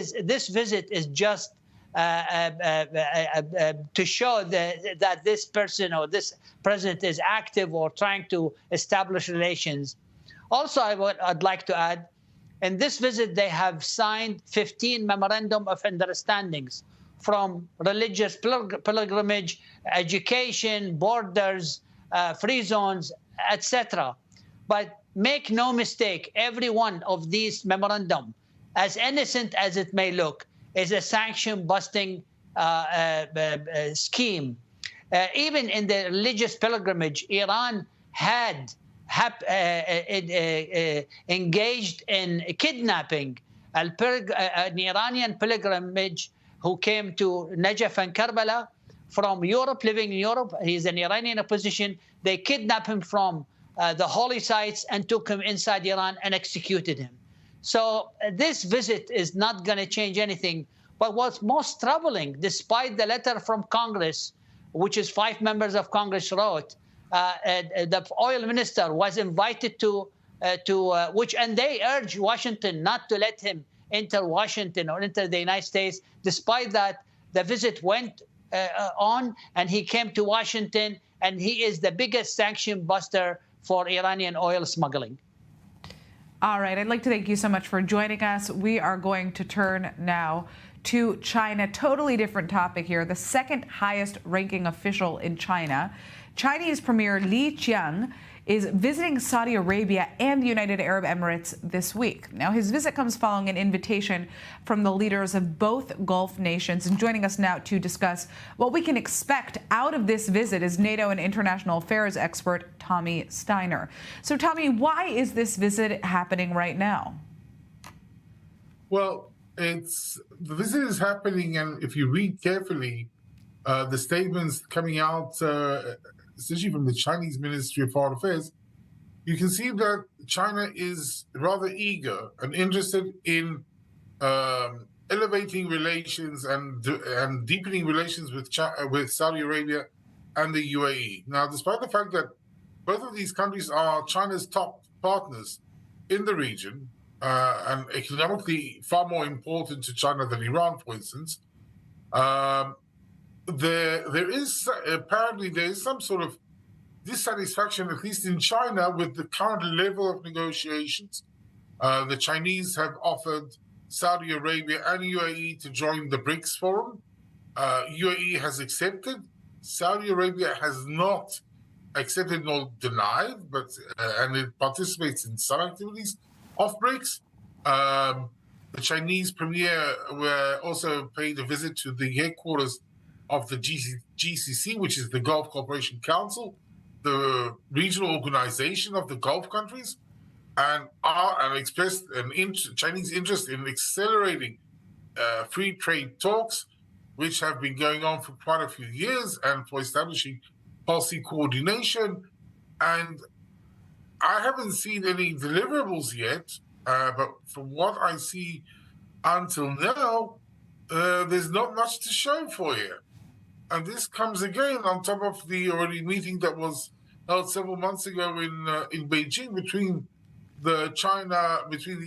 [SPEAKER 20] visit is just to show that this person or this president is active or trying to establish relations. Also, I'd like to add, in this visit, they have signed 15 memorandum of understandings from religious pilgrimage, education, borders, free zones, etc. But make no mistake, every one of these memorandum, as innocent as it may look, is a sanction-busting scheme. Even in the religious pilgrimage, Iran had engaged in kidnapping an Iranian pilgrimage who came to Najaf and Karbala from Europe, living in Europe. He's an Iranian opposition. They kidnapped him from the holy sites and took him inside Iran and executed him. So this visit is not going to change anything. But what's most troubling, despite the letter from Congress, which is 5 members of Congress wrote, the oil minister was invited and they urged Washington not to let him enter Washington or enter the United States. Despite that, the visit went on, and he came to Washington, and he is the biggest sanction buster for Iranian oil smuggling.
[SPEAKER 1] All right, I'd like to thank you so much for joining us. We are going to turn now to China. Totally different topic here. The second highest ranking official in China, Chinese Premier Li Qiang, is visiting Saudi Arabia and the United Arab Emirates this week. Now, his visit comes following an invitation from the leaders of both Gulf nations. And joining us now to discuss what we can expect out of this visit is NATO and international affairs expert Tommy Steiner. So, Tommy, why is this visit happening right now?
[SPEAKER 21] Well, the visit is happening, and if you read carefully, the statements coming out, especially from the Chinese Ministry of Foreign Affairs, you can see that China is rather eager and interested in elevating relations and deepening relations with Saudi Arabia and the UAE. Now, despite the fact that both of these countries are China's top partners in the region, and economically far more important to China than Iran, for instance, there is some sort of dissatisfaction, at least in China, with the current level of negotiations. The Chinese have offered Saudi Arabia and UAE to join the BRICS forum. UAE has accepted. Saudi Arabia has not accepted nor denied, and it participates in some activities of BRICS. The Chinese premier also paid a visit to the headquarters of the GCC, which is the Gulf Cooperation Council, the regional organization of the Gulf countries, and expressed Chinese interest in accelerating free trade talks, which have been going on for quite a few years, and for establishing policy coordination. And I haven't seen any deliverables yet, but from what I see until now, there's not much to show for you. And this comes again on top of the already meeting that was held several months ago in Beijing between the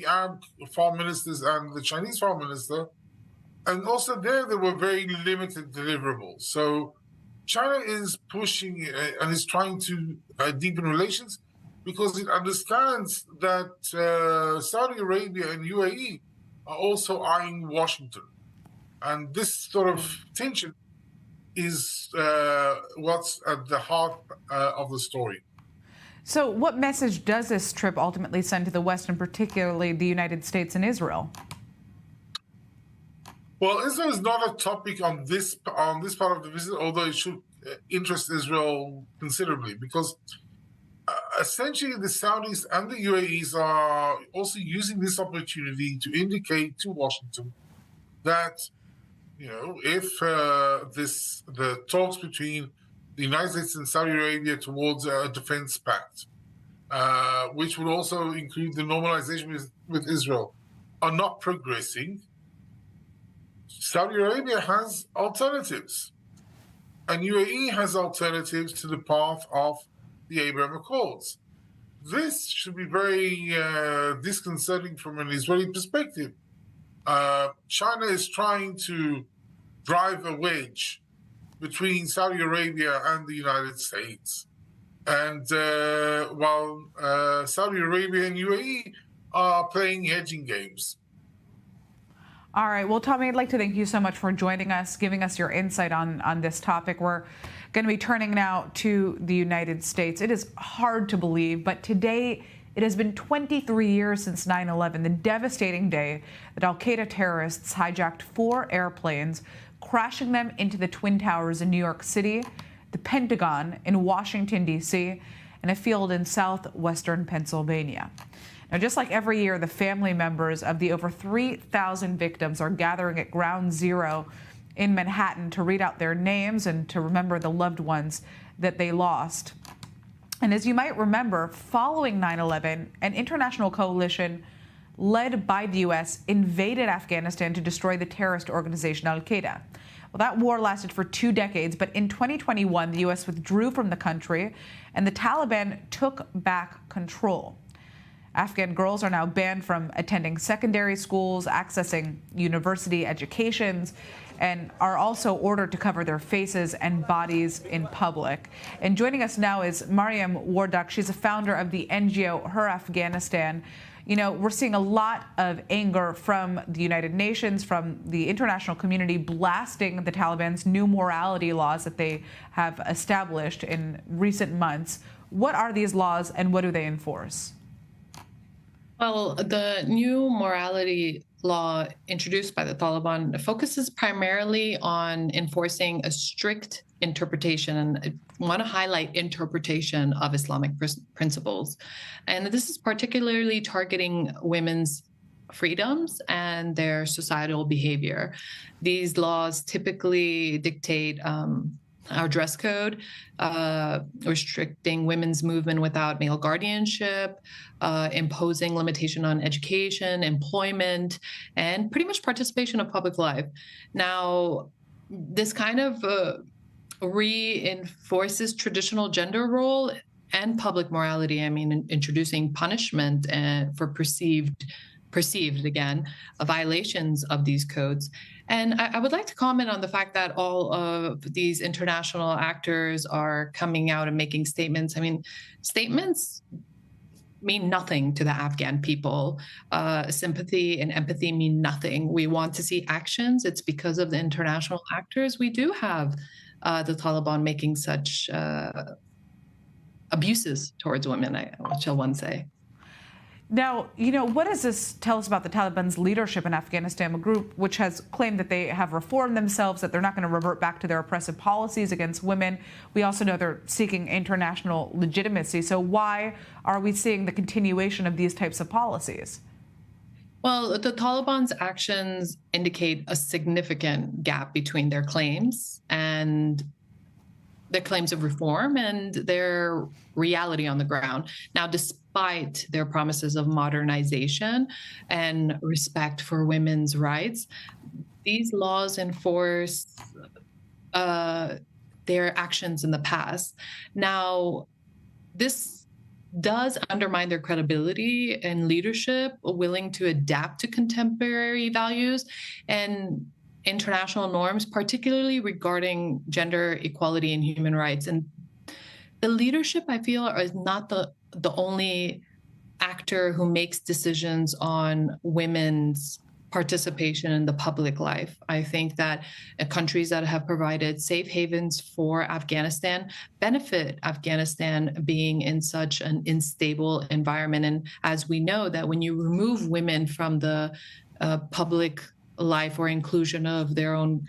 [SPEAKER 21] Arab foreign ministers and the Chinese foreign minister. And also there were very limited deliverables. So China is pushing and is trying to deepen relations because it understands that Saudi Arabia and UAE are also eyeing Washington. And this sort of tension is what's at the heart of the story.
[SPEAKER 1] So what message does this trip ultimately send to the West, and particularly the United States and Israel?
[SPEAKER 21] Well, Israel is not a topic on this part of the visit, although it should interest Israel considerably, because essentially the Saudis and the UAEs are also using this opportunity to indicate to Washington that, if the talks between the United States and Saudi Arabia towards a defense pact which would also include the normalization with Israel, are not progressing, Saudi Arabia has alternatives. And UAE has alternatives to the path of the Abraham Accords. This should be very disconcerting from an Israeli perspective. China is trying to drive a wedge between Saudi Arabia and the United States. And while Saudi Arabia and UAE are playing hedging games.
[SPEAKER 1] All right. Well, Tommy, I'd like to thank you so much for joining us, giving us your insight on this topic. We're going to be turning now to the United States. It is hard to believe, but today it has been 23 years since 9/11, the devastating day that al-Qaeda terrorists hijacked 4 airplanes, crashing them into the Twin Towers in New York City, the Pentagon in Washington, D.C., and a field in southwestern Pennsylvania. Now, just like every year, the family members of the over 3,000 victims are gathering at Ground Zero in Manhattan to read out their names and to remember the loved ones that they lost. And as you might remember, following 9/11, an international coalition led by the U.S. invaded Afghanistan to destroy the terrorist organization al-Qaeda. Well, that war lasted for 2 decades, but in 2021, the U.S. withdrew from the country and the Taliban took back control. Afghan girls are now banned from attending secondary schools, accessing university educations, and are also ordered to cover their faces and bodies in public. And joining us now is Mariam Wardak. She's a founder of the NGO Her Afghanistan. You know, we're seeing a lot of anger from the United Nations, from the international community, blasting the Taliban's new morality laws that they have established in recent months. What are these laws and what do they enforce?
[SPEAKER 3] Well, the new morality law introduced by the Taliban focuses primarily on enforcing a strict interpretation, and I want to highlight interpretation of Islamic principles. And this is particularly targeting women's freedoms and their societal behavior. These laws typically dictate our dress code, restricting women's movement without male guardianship, imposing limitation on education, employment, and pretty much participation of public life. Now, this kind of reinforces traditional gender role and public morality. I mean, introducing punishment for perceived violations of these codes. And I would like to comment on the fact that all of these international actors are coming out and making statements. I mean, statements mean nothing to the Afghan people. Sympathy and empathy mean nothing. We want to see actions. It's because of the international actors we do have the Taliban making such abuses towards women, shall one say.
[SPEAKER 1] Now, you know, what does this tell us about the Taliban's leadership in Afghanistan, a group which has claimed that they have reformed themselves, that they're not going to revert back to their oppressive policies against women? We also know they're seeking international legitimacy. So why are we seeing the continuation of these types of policies?
[SPEAKER 3] Well, the Taliban's actions indicate a significant gap between their claims of reform and their reality on the ground. Now, despite their promises of modernization and respect for women's rights, these laws enforce their actions in the past. Now, this does undermine their credibility and leadership, willing to adapt to contemporary values and international norms, particularly regarding gender equality and human rights. And the leadership, I feel, is not the only actor who makes decisions on women's participation in the public life. I think that countries that have provided safe havens for Afghanistan benefit Afghanistan being in such an unstable environment. And as we know, that when you remove women from the public life or inclusion of their own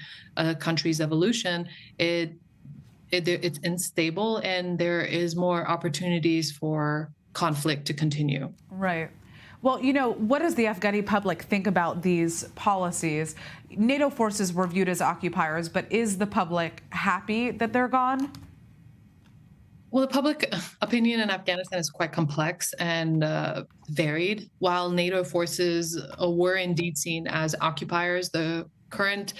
[SPEAKER 3] country's evolution, it's unstable and there is more opportunities for conflict to continue.
[SPEAKER 1] Right. Well, you know, what does the Afghani public think about these policies? NATO forces were viewed as occupiers, but is the public happy that they're gone?
[SPEAKER 3] Well, the public opinion in Afghanistan is quite complex and varied. While NATO forces were indeed seen as occupiers, the current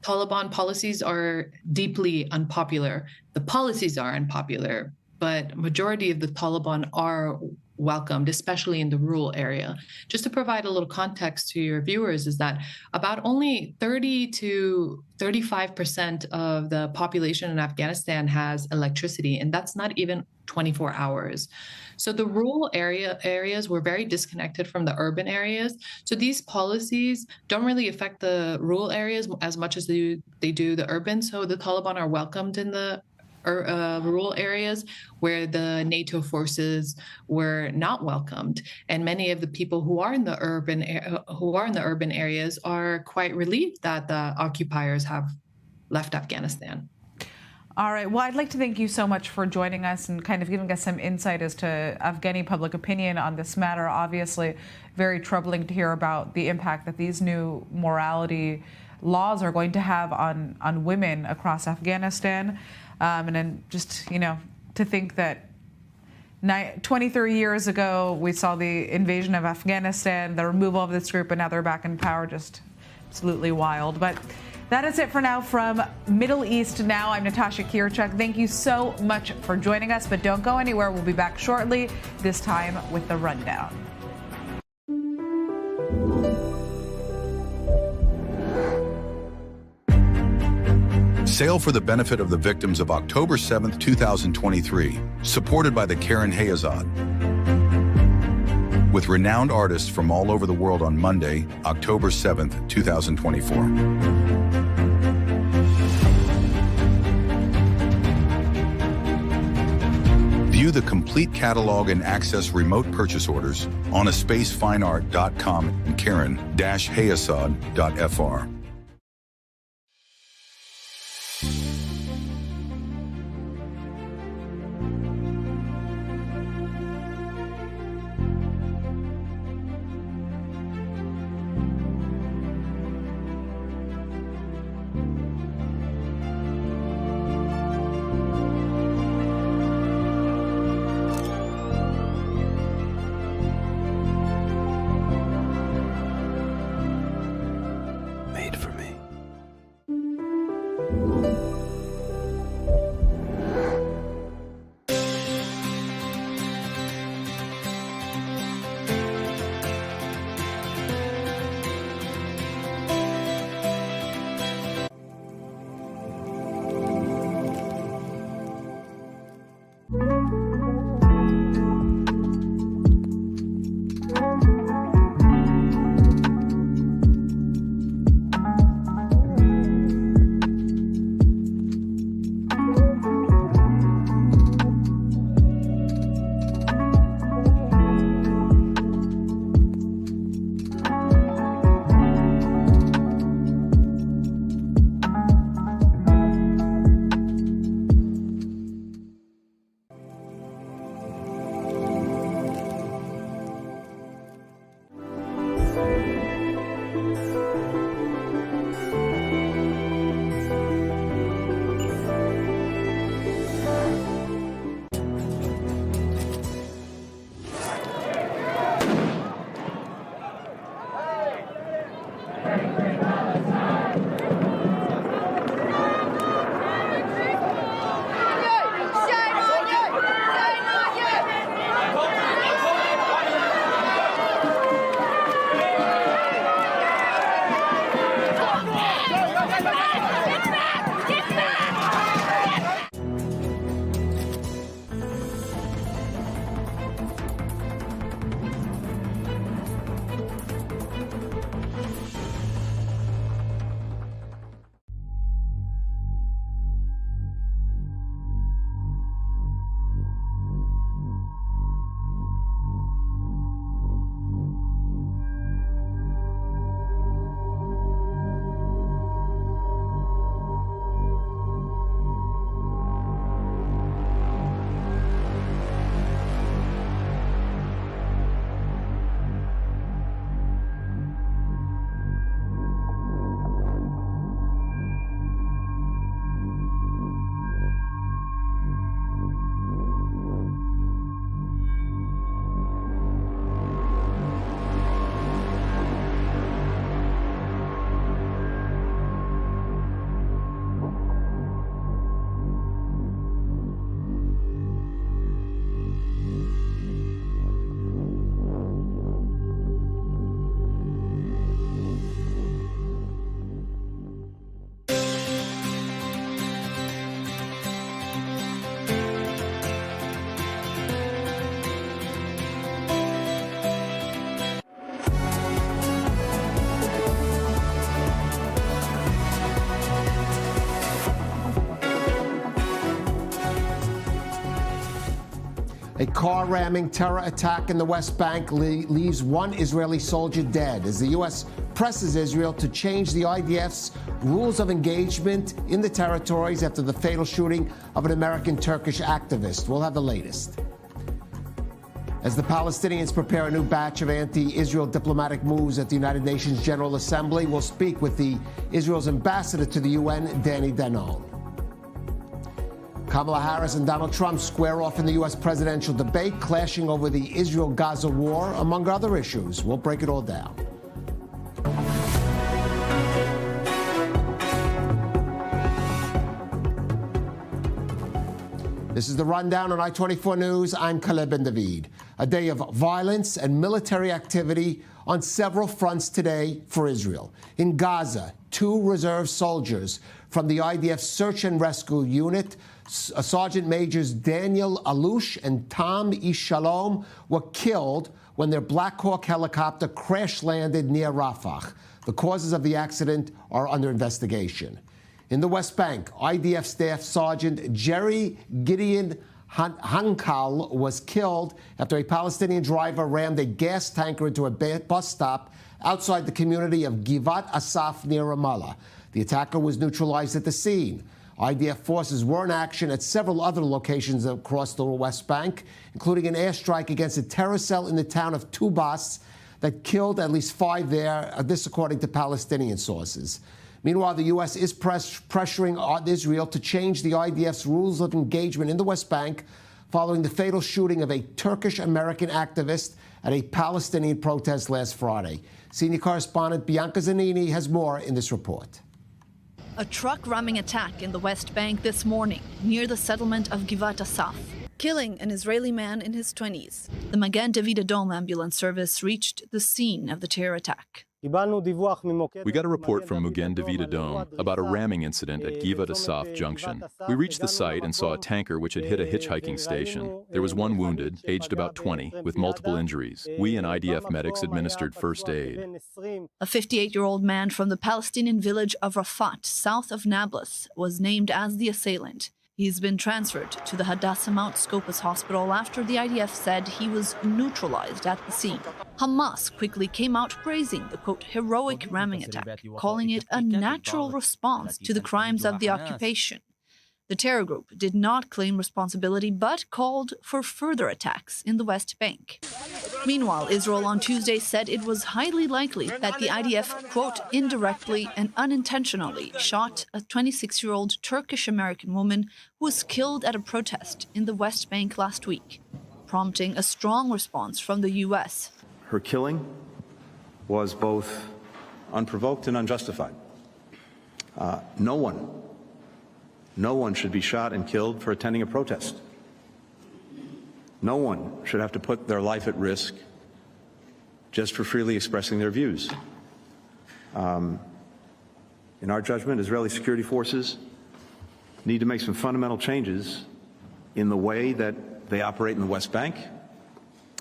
[SPEAKER 3] Taliban policies are deeply unpopular. The policies are unpopular, but majority of the Taliban are welcomed, especially in the rural area. Just to provide a little context to your viewers is that about only 30 to 35% of the population in Afghanistan has electricity, and that's not even 24 hours. So the rural areas were very disconnected from the urban areas. So these policies don't really affect the rural areas as much as they do the urban. So the Taliban are welcomed in the rural areas where the NATO forces were not welcomed, and many of the people who are in the urban areas are quite relieved that the occupiers have left Afghanistan.
[SPEAKER 1] All right. Well, I'd like to thank you so much for joining us and kind of giving us some insight as to Afghani public opinion on this matter. Obviously, very troubling to hear about the impact that these new morality laws are going to have on women across Afghanistan. And then just, to think that 23 years ago, we saw the invasion of Afghanistan, the removal of this group, and now they're back in power. Just absolutely wild. But that is it for now from Middle East Now. I'm Natasha Kirchuk. Thank you so much for joining us, but don't go anywhere. We'll be back shortly, this time with the rundown.
[SPEAKER 5] Sail for the benefit of the victims of October 7th, 2023, supported by the Karen Hayazad. With renowned artists from all over the world on Monday, October 7th, 2024. View the complete catalog and access remote purchase orders on aspacefineart.com and Karen-Hayazad.fr.
[SPEAKER 4] A car-ramming terror attack in the West Bank leaves one Israeli soldier dead as the U.S. presses Israel to change the IDF's rules of engagement in the territories after the fatal shooting of an American-Turkish activist. We'll have the latest. As the Palestinians prepare a new batch of anti-Israel diplomatic moves at the United Nations General Assembly, we'll speak with Israel's ambassador to the UN, Danny Danon. Kamala Harris and Donald Trump square off in the U.S. presidential debate, clashing over the Israel-Gaza war, among other issues. We'll break it all down. This is the Rundown on I-24 News. I'm Caleb Ben David. A day of violence and military activity on several fronts today for Israel. In Gaza, 2 reserve soldiers from the IDF Search and Rescue Unit, Sergeant Majors Daniel Alush and Tom Ishalom, were killed when their Black Hawk helicopter crash-landed near Rafah. The causes of the accident are under investigation. In the West Bank, IDF Staff Sergeant Jerry Gideon Hankal was killed after a Palestinian driver rammed a gas tanker into a bus stop outside the community of Givat Asaf near Ramallah. The attacker was neutralized at the scene. IDF forces were in action at several other locations across the West Bank, including an airstrike against a terror cell in the town of Tubas that killed at least 5 there, this according to Palestinian sources. Meanwhile, the U.S. is pressuring Israel to change the IDF's rules of engagement in the West Bank following the fatal shooting of a Turkish-American activist at a Palestinian protest last Friday. Senior correspondent Bianca Zanini has more in this report.
[SPEAKER 8] A truck ramming attack in the West Bank this morning near the settlement of Givat Asaf, killing an Israeli man in his 20s. The Magen David Adom ambulance service reached the scene of the terror attack.
[SPEAKER 9] We got a report from Magen David Adom about a ramming incident at Givat Asaf Junction. We reached the site and saw a tanker which had hit a hitchhiking station. There was one wounded, aged about 20, with multiple injuries. We and IDF medics administered first aid.
[SPEAKER 8] A 58-year-old man from the Palestinian village of Rafat, south of Nablus, was named as the assailant. He's been transferred to the Hadassah Mount Scopus Hospital after the IDF said he was neutralized at the scene. Hamas quickly came out praising the, quote, heroic ramming attack, calling it a natural response to the crimes of the occupation. The terror group did not claim responsibility but called for further attacks in the West Bank. Meanwhile, Israel on Tuesday said it was highly likely that the IDF, quote, indirectly and unintentionally shot a 26-year-old Turkish-American woman who was killed at a protest in the West Bank last week, prompting a strong response from the U.S.
[SPEAKER 6] Her killing was both unprovoked and unjustified. No one should be shot and killed for attending a protest. No one should have to put their life at risk just for freely expressing their views. In our judgment, Israeli security forces need to make some fundamental changes in the way that they operate in the West Bank,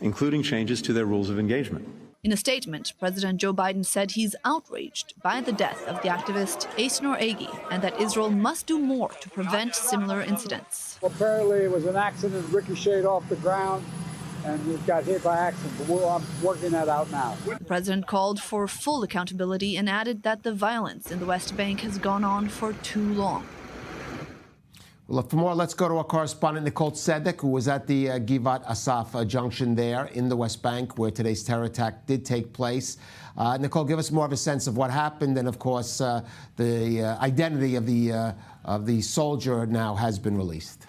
[SPEAKER 6] including changes to their rules of engagement.
[SPEAKER 8] In a statement, President Joe Biden said he's outraged by the death of the activist Esnor Egi and that Israel must do more to prevent similar incidents.
[SPEAKER 10] Well, apparently it was an accident, ricocheted off the ground, and it got hit by accident, but I'm working that out now.
[SPEAKER 8] The president called for full accountability and added that the violence in the West Bank has gone on for too long.
[SPEAKER 4] Well, for more, let's go to our correspondent, Nicole Tzedek, who was at the Givat Asaf junction there in the West Bank, where today's terror attack did take place. Nicole, give us more of a sense of what happened, and of course, the identity of the soldier now has been released.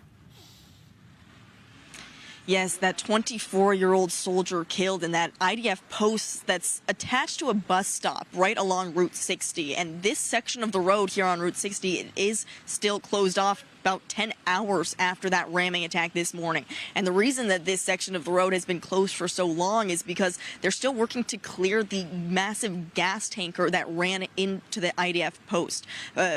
[SPEAKER 11] Yes, that 24-year-old soldier killed in that IDF post that's attached to a bus stop right along Route 60. And this section of the road here on Route 60 it is still closed off about 10 hours after that ramming attack this morning. And the reason that this section of the road has been closed for so long is because they're still working to clear the massive gas tanker that ran into the IDF post.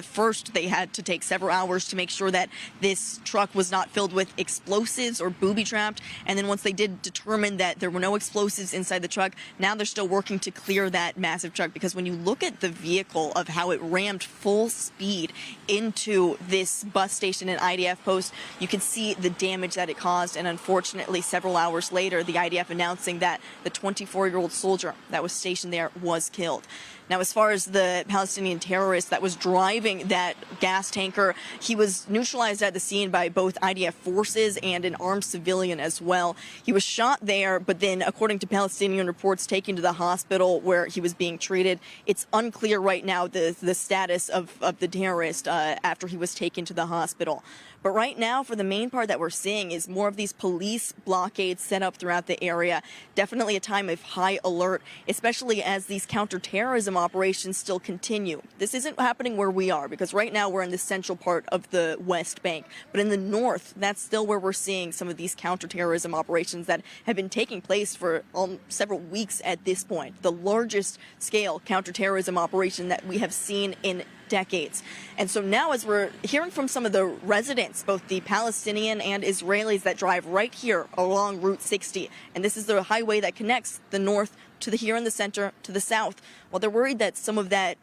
[SPEAKER 11] First, they had to take several hours to make sure that this truck was not filled with explosives or booby-trapped. And then once they did determine that there were no explosives inside the truck, now they're still working to clear that massive truck. Because when you look at the vehicle of how it rammed full speed into this bus station information, an IDF post, you can see the damage that it caused. And unfortunately, several hours later, the IDF announcing that the 24-year-old soldier that was stationed there was killed. Now, as far as the Palestinian terrorist that was driving that gas tanker, he was neutralized at the scene by both IDF forces and an armed civilian as well. He was shot there, but then, according to Palestinian reports, taken to the hospital where he was being treated. It's unclear right now the status of the terrorist after he was taken to the hospital. But right now, for the main part that we're seeing is more of these police blockades set up throughout the area. Definitely a time of high alert, especially as these counterterrorism operations still continue. This isn't happening where we are, because right now we're in the central part of the West Bank. But in the north, that's still where we're seeing some of these counterterrorism operations that have been taking place for several weeks at this point. The largest scale counterterrorism operation that we have seen in decades. And so now, as we're hearing from some of the residents, both the Palestinian and Israelis that drive right here along Route 60, and this is the highway that connects the north to here in the center to the south, well, they're worried that some of that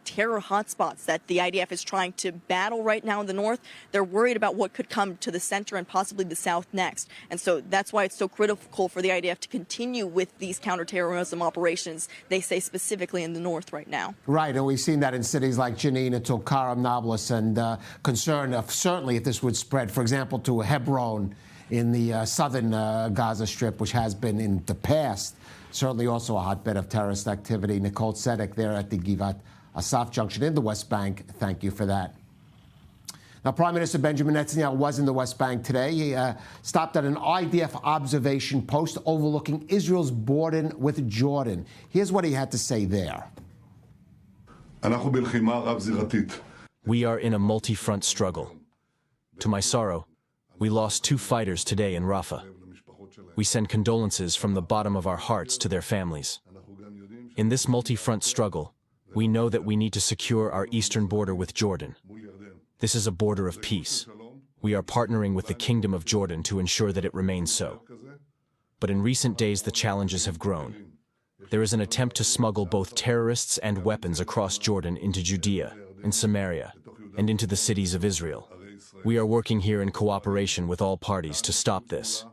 [SPEAKER 11] terror hotspots that the IDF is trying to battle right now in the north, they're worried about what could come to the center and possibly the south next. And so that's why it's so critical for the IDF to continue with these counterterrorism operations, they say specifically in the north right now.
[SPEAKER 4] Right, and we've seen that in cities like Jenin and Tulkarem, Nablus, and concern of certainly if this would spread, for example, to Hebron in the southern Gaza Strip, which has been in the past certainly also a hotbed of terrorist activity. Nicole Tzedek there at the Givat Asaf Junction in the West Bank. Thank you for that. Now, Prime Minister Benjamin Netanyahu was in the West Bank today. He stopped at an IDF observation post overlooking Israel's border with Jordan. Here's what he had to say there.
[SPEAKER 2] We are in a multi-front struggle. To my sorrow, we lost 2 fighters today in Rafah. We send condolences from the bottom of our hearts to their families. In this multi-front struggle, we know that we need to secure our eastern border with Jordan. This is a border of peace. We are partnering with the Kingdom of Jordan to ensure that it remains so. But in recent days, the challenges have grown. There is an attempt to smuggle both terrorists and weapons across Jordan into Judea and Samaria and into the cities of Israel. We are working here in cooperation with all parties to stop this.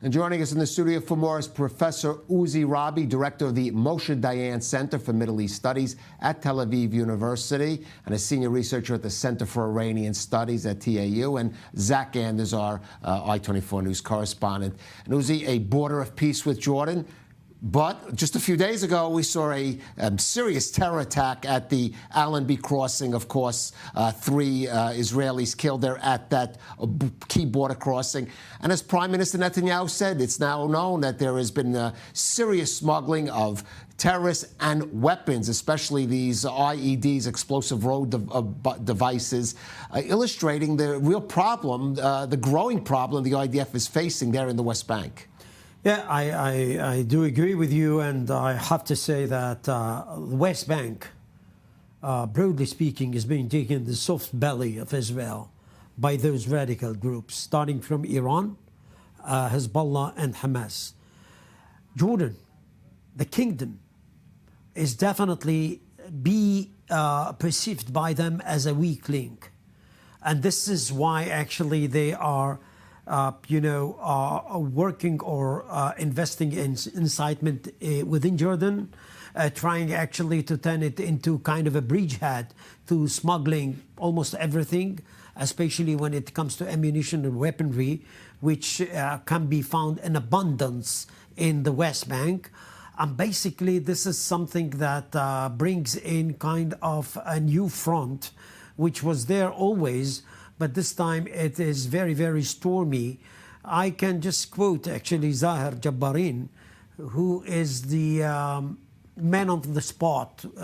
[SPEAKER 4] And joining us in the studio for more is Professor Uzi Rabi, director of the Moshe Dayan Center for Middle East Studies at Tel Aviv University, and a senior researcher at the Center for Iranian Studies at TAU, and Zach Anders, our I-24 News correspondent. And Uzi, a border of peace with Jordan. But just a few days ago, we saw a serious terror attack at the Allenby crossing. Of course, 3 Israelis killed there at that key border crossing. And as Prime Minister Netanyahu said, it's now known that there has been serious smuggling of terrorists and weapons, especially these IEDs, explosive road devices, illustrating the real problem, the growing problem the IDF is facing there in the West Bank.
[SPEAKER 22] Yeah, I do agree with you, and I have to say that the West Bank, broadly speaking, is being taken the soft belly of Israel by those radical groups, starting from Iran, Hezbollah, and Hamas. Jordan, the kingdom, is definitely perceived by them as a weak link. And this is why actually they are working or investing in incitement within Jordan, trying actually to turn it into kind of a bridgehead to smuggling almost everything, especially when it comes to ammunition and weaponry, which can be found in abundance in the West Bank. And basically, this is something that brings in kind of a new front, which was there always, but this time it is very, very stormy. I can just quote actually Zahir Jabbarin, who is the man on the spot of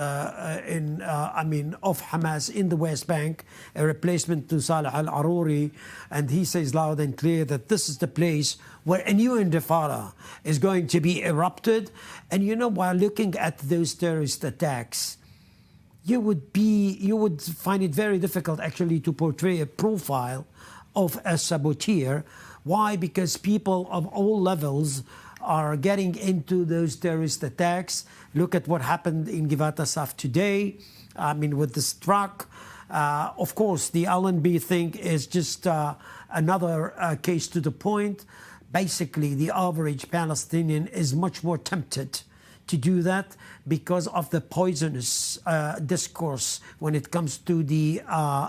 [SPEAKER 22] Hamas in the West Bank, a replacement to Saleh al-Aruri, and he says loud and clear that this is the place where a new intifada is going to be erupted. And while looking at those terrorist attacks, you would find it very difficult actually to portray a profile of a saboteur. Why? Because people of all levels are getting into those terrorist attacks. Look at what happened in Givat Asaf today, with this truck. Of course, the Allenby thing is just another case to the point. Basically, the average Palestinian is much more tempted to do that because of the poisonous discourse when it comes to the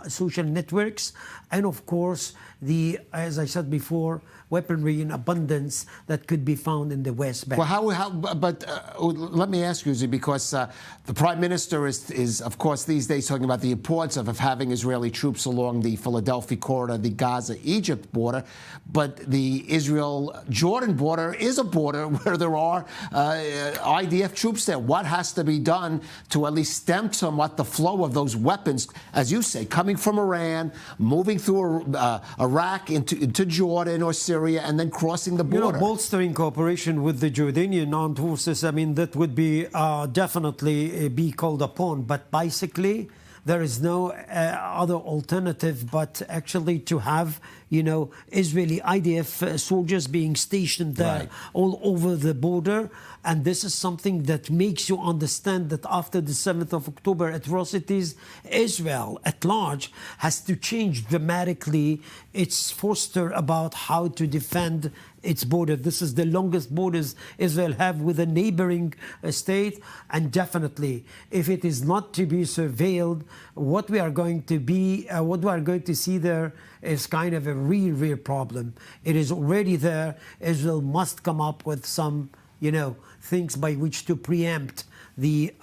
[SPEAKER 22] social networks, and of course the, as I said before, weaponry in abundance that could be found in the West Bank.
[SPEAKER 4] Well, but let me ask you, because the Prime Minister is, of course, these days talking about the importance of having Israeli troops along the Philadelphia corridor, the Gaza-Egypt border, but the Israel-Jordan border is a border where there are IDF troops there. What has to be done to at least stem somewhat the flow of those weapons, as you say, coming from Iran, moving through Iraq into Jordan or Syria, and then crossing the border?
[SPEAKER 22] You know, bolstering cooperation with the Jordanian armed forces, I mean, that would be definitely be called upon. But basically, there is no other alternative but actually to have, you know, Israeli IDF soldiers being stationed there all over the border. And this is something that makes you understand that after the 7th of October atrocities, Israel at large has to change dramatically its posture about how to defend its border. This is the longest borders Israel have with a neighboring state, and definitely, if it is not to be surveilled, what we are going to see there is kind of a real problem. It is already there. Israel must come up with some, you know, things by which to preempt the,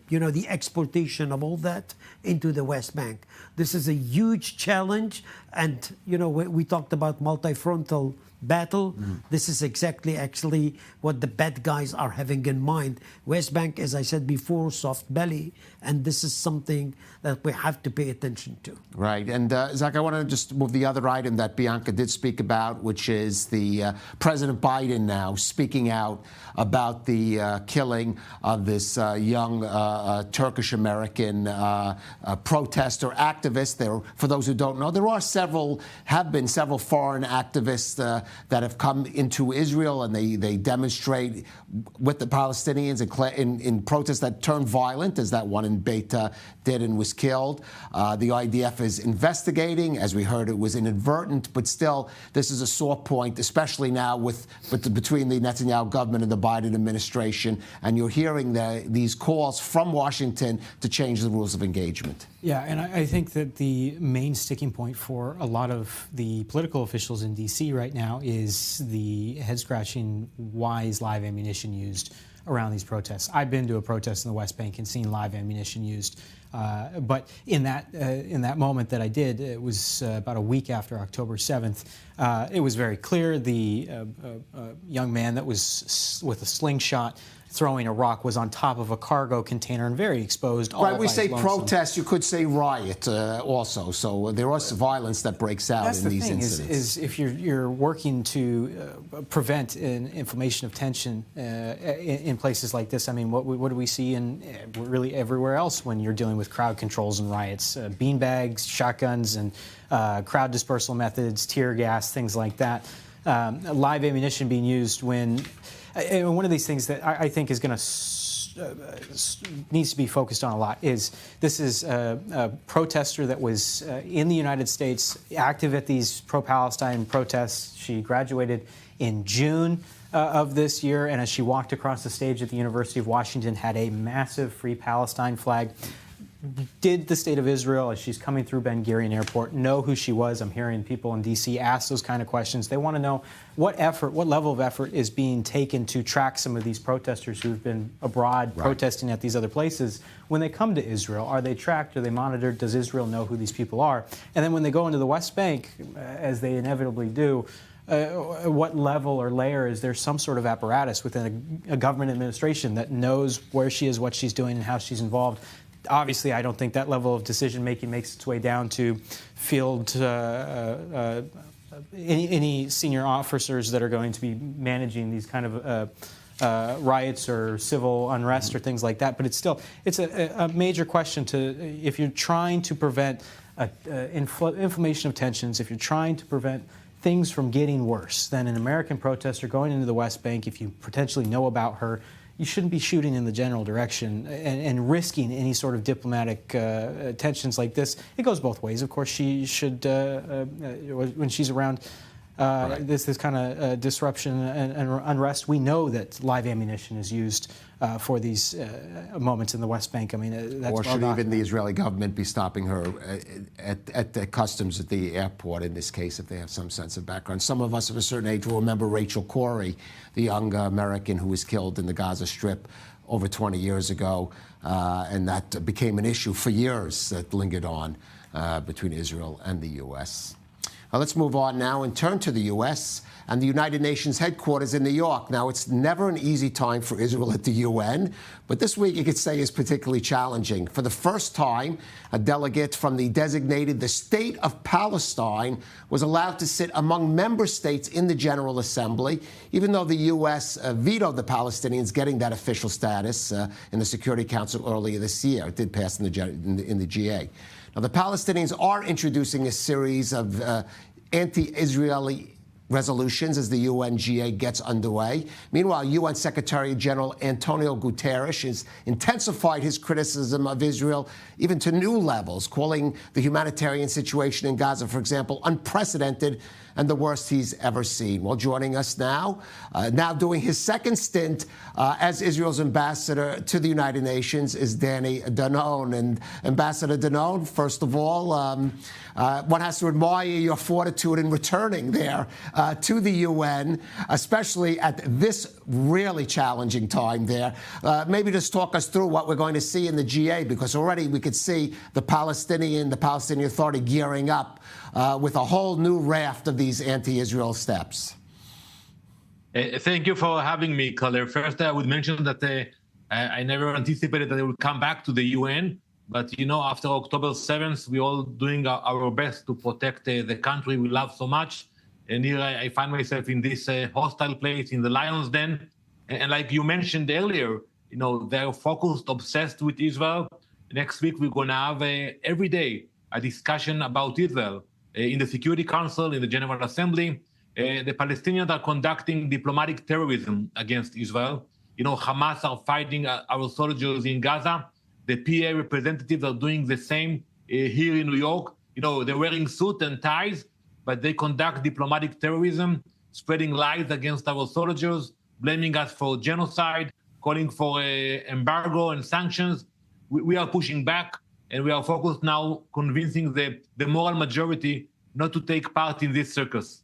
[SPEAKER 22] you know, the exportation of all that into the West Bank. This is a huge challenge, and you know, we talked about multi-frontal battle. This is exactly actually what the bad guys are having in mind. West Bank, as I said before, soft belly, and this is something that we have to pay attention to.
[SPEAKER 4] Right, and Zach, I want to just move the other item that Bianca did speak about, which is the President Biden now speaking out about the killing of this young Turkish-American protester activist. There, for those who don't know, there are have been several foreign activists that have come into Israel, and they demonstrate with the Palestinians in protests that turned violent, as that one in Beita did and was killed. The IDF is investigating. As we heard, it was inadvertent, but still, this is a sore point, especially now between the Netanyahu government and the Biden administration, and you're hearing these calls from Washington to change the rules of engagement.
[SPEAKER 12] Yeah, and I think that the main sticking point for a lot of the political officials in D.C. right now is the head-scratching, why is live ammunition used around these protests? I've been to a protest in the West Bank and seen live ammunition used. But in that moment that I did, it was about a week after October 7th, it was very clear the young man that was with a slingshot throwing a rock was on top of a cargo container and very exposed.
[SPEAKER 4] Right, we say protest, you could say riot also. So there is violence that breaks out in these incidents.
[SPEAKER 12] Is if you're working to prevent an inflammation of tension in places like this. I mean, what do we see in really everywhere else when you're dealing with crowd controls and riots? Beanbags, shotguns, and crowd dispersal methods, tear gas, things like that. Live ammunition being used when. And one of these things that I think is going to needs to be focused on a lot is this is a protester that was in the United States, active at these pro-Palestine protests. She graduated in June of this year, and as she walked across the stage at the University of Washington, had a massive Free Palestine flag. Did the state of Israel, as she's coming through Ben Gurion Airport, know who she was? I'm hearing people in D.C. ask those kind of questions. They want to know what level of effort is being taken to track some of these protesters who've been abroad protesting at these other places. When they come to Israel, are they tracked? Are they monitored? Does Israel know who these people are? And then when they go into the West Bank, as they inevitably do, what level or layer is there some sort of apparatus within a government administration that knows where she is, what she's doing, and how she's involved? Obviously, I don't think that level of decision-making makes its way down to field any senior officers that are going to be managing these kind of riots or civil unrest or things like that. But it's a major question if you're trying to prevent inflammation of tensions, if you're trying to prevent things from getting worse, then an American protester going into the West Bank, if you potentially know about her, you shouldn't be shooting in the general direction and risking any sort of diplomatic tensions like this. It goes both ways. Of course, she should, when she's around this kind of disruption and unrest, we know that live ammunition is used for these moments in the West Bank. I mean, that's
[SPEAKER 4] or should even the Israeli government be stopping her at the customs at the airport, in this case, if they have some sense of background. Some of us of a certain age will remember Rachel Corrie, the young American who was killed in the Gaza Strip over 20 years ago, and that became an issue for years that lingered on between Israel and the U.S. Let's move on now and turn to the U.S. and the United Nations headquarters in New York. Now, it's never an easy time for Israel at the UN, but this week you could say is particularly challenging. For the first time, a delegate from the State of Palestine was allowed to sit among member states in the General Assembly, even though the U.S. vetoed the Palestinians getting that official status in the Security Council earlier this year. It did pass in the GA. Now, the Palestinians are introducing a series of anti-Israeli resolutions as the UNGA gets underway. Meanwhile, UN Secretary General Antonio Guterres has intensified his criticism of Israel even to new levels, calling the humanitarian situation in Gaza, for example, unprecedented and the worst he's ever seen. Well, joining us now doing his second stint as Israel's ambassador to the United Nations is Danny Danon. And Ambassador Danon, first of all, one has to admire your fortitude in returning there to the UN, especially at this really challenging time there. Maybe just talk us through what we're going to see in the GA, because already we could see the Palestinian Authority gearing up with a whole new raft of these anti-Israel steps.
[SPEAKER 14] Thank you for having me, Caleb. First, I would mention that I never anticipated that I would come back to the UN. But, you know, after October 7th, we're all doing our best to protect the country we love so much. And here I find myself in this hostile place in the lion's den. And like you mentioned earlier, you know, they're focused, obsessed with Israel. Next week, we're going to have every day a discussion about Israel in the Security Council, in the General Assembly. The Palestinians are conducting diplomatic terrorism against Israel. You know, Hamas are fighting our soldiers in Gaza. The PA representatives are doing the same here in New York. You know, they're wearing suits and ties, but they conduct diplomatic terrorism, spreading lies against our soldiers, blaming us for genocide, calling for embargo and sanctions. We are pushing back, and we are focused now convincing the moral majority not to take part in this circus.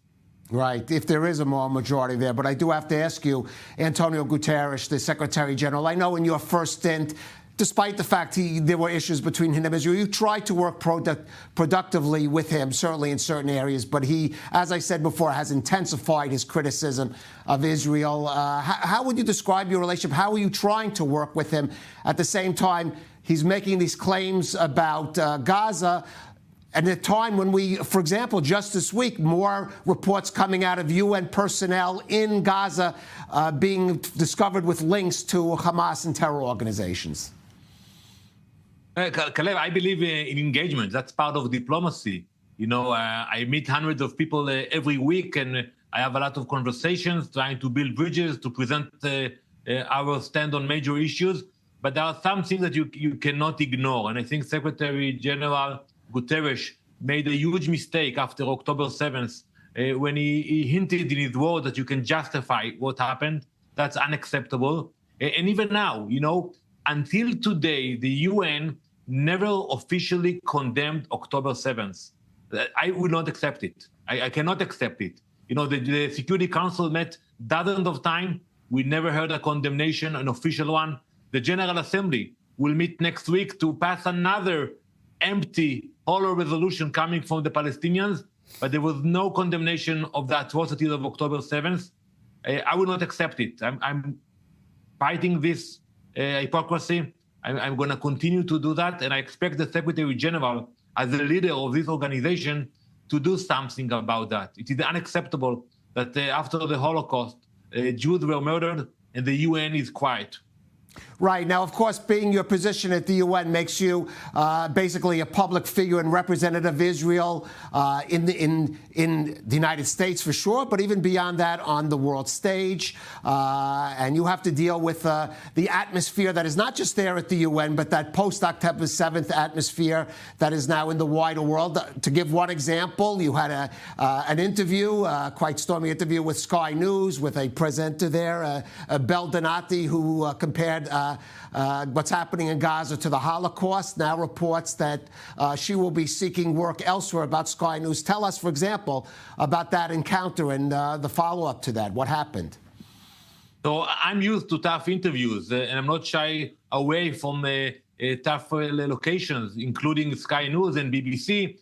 [SPEAKER 4] Right, if there is a moral majority there. But I do have to ask you, Antonio Guterres, the Secretary General, I know in your first stint, despite the fact there were issues between him and Israel, you tried to work productively with him, certainly in certain areas, but he, as I said before, has intensified his criticism of Israel. How would you describe your relationship? How are you trying to work with him? At the same time, he's making these claims about Gaza, at a time when we, for example, just this week, more reports coming out of UN personnel in Gaza being discovered with links to Hamas and terror organizations.
[SPEAKER 14] Caleb, I believe in engagement. That's part of diplomacy. You know, I meet hundreds of people every week, and I have a lot of conversations trying to build bridges, to present our stand on major issues. But there are some things that you cannot ignore. And I think Secretary General Guterres made a huge mistake after October 7th when he hinted in his word that you can justify what happened. That's unacceptable. And even now, you know, until today, the UN never officially condemned October 7th. I will not accept it. I cannot accept it. You know, the Security Council met dozens of times. We never heard a condemnation, an official one. The General Assembly will meet next week to pass another empty, hollow resolution coming from the Palestinians, but there was no condemnation of the atrocities of October 7th. I will not accept it. I'm fighting this hypocrisy. I'm going to continue to do that, and I expect the Secretary General, as the leader of this organization, to do something about that. It is unacceptable that after the Holocaust, Jews were murdered and the UN is quiet.
[SPEAKER 4] Right. Now, of course, being your position at the UN makes you basically a public figure and representative of Israel in the United States for sure, but even beyond that on the world stage. And you have to deal with the atmosphere that is not just there at the UN, but that post-October 7th atmosphere that is now in the wider world. To give one example, you had an interview, quite stormy interview with Sky News with a presenter there, Bel Donati, who compared what's happening in Gaza to the Holocaust, now reports that she will be seeking work elsewhere about Sky News. Tell us, for example, about that encounter and the follow-up to that. What happened?
[SPEAKER 14] So I'm used to tough interviews, and I'm not shy away from tough locations, including Sky News and BBC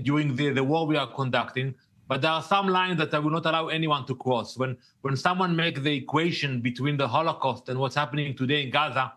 [SPEAKER 14] during the war we are conducting. But there are some lines that I will not allow anyone to cross. When someone makes the equation between the Holocaust and what's happening today in Gaza,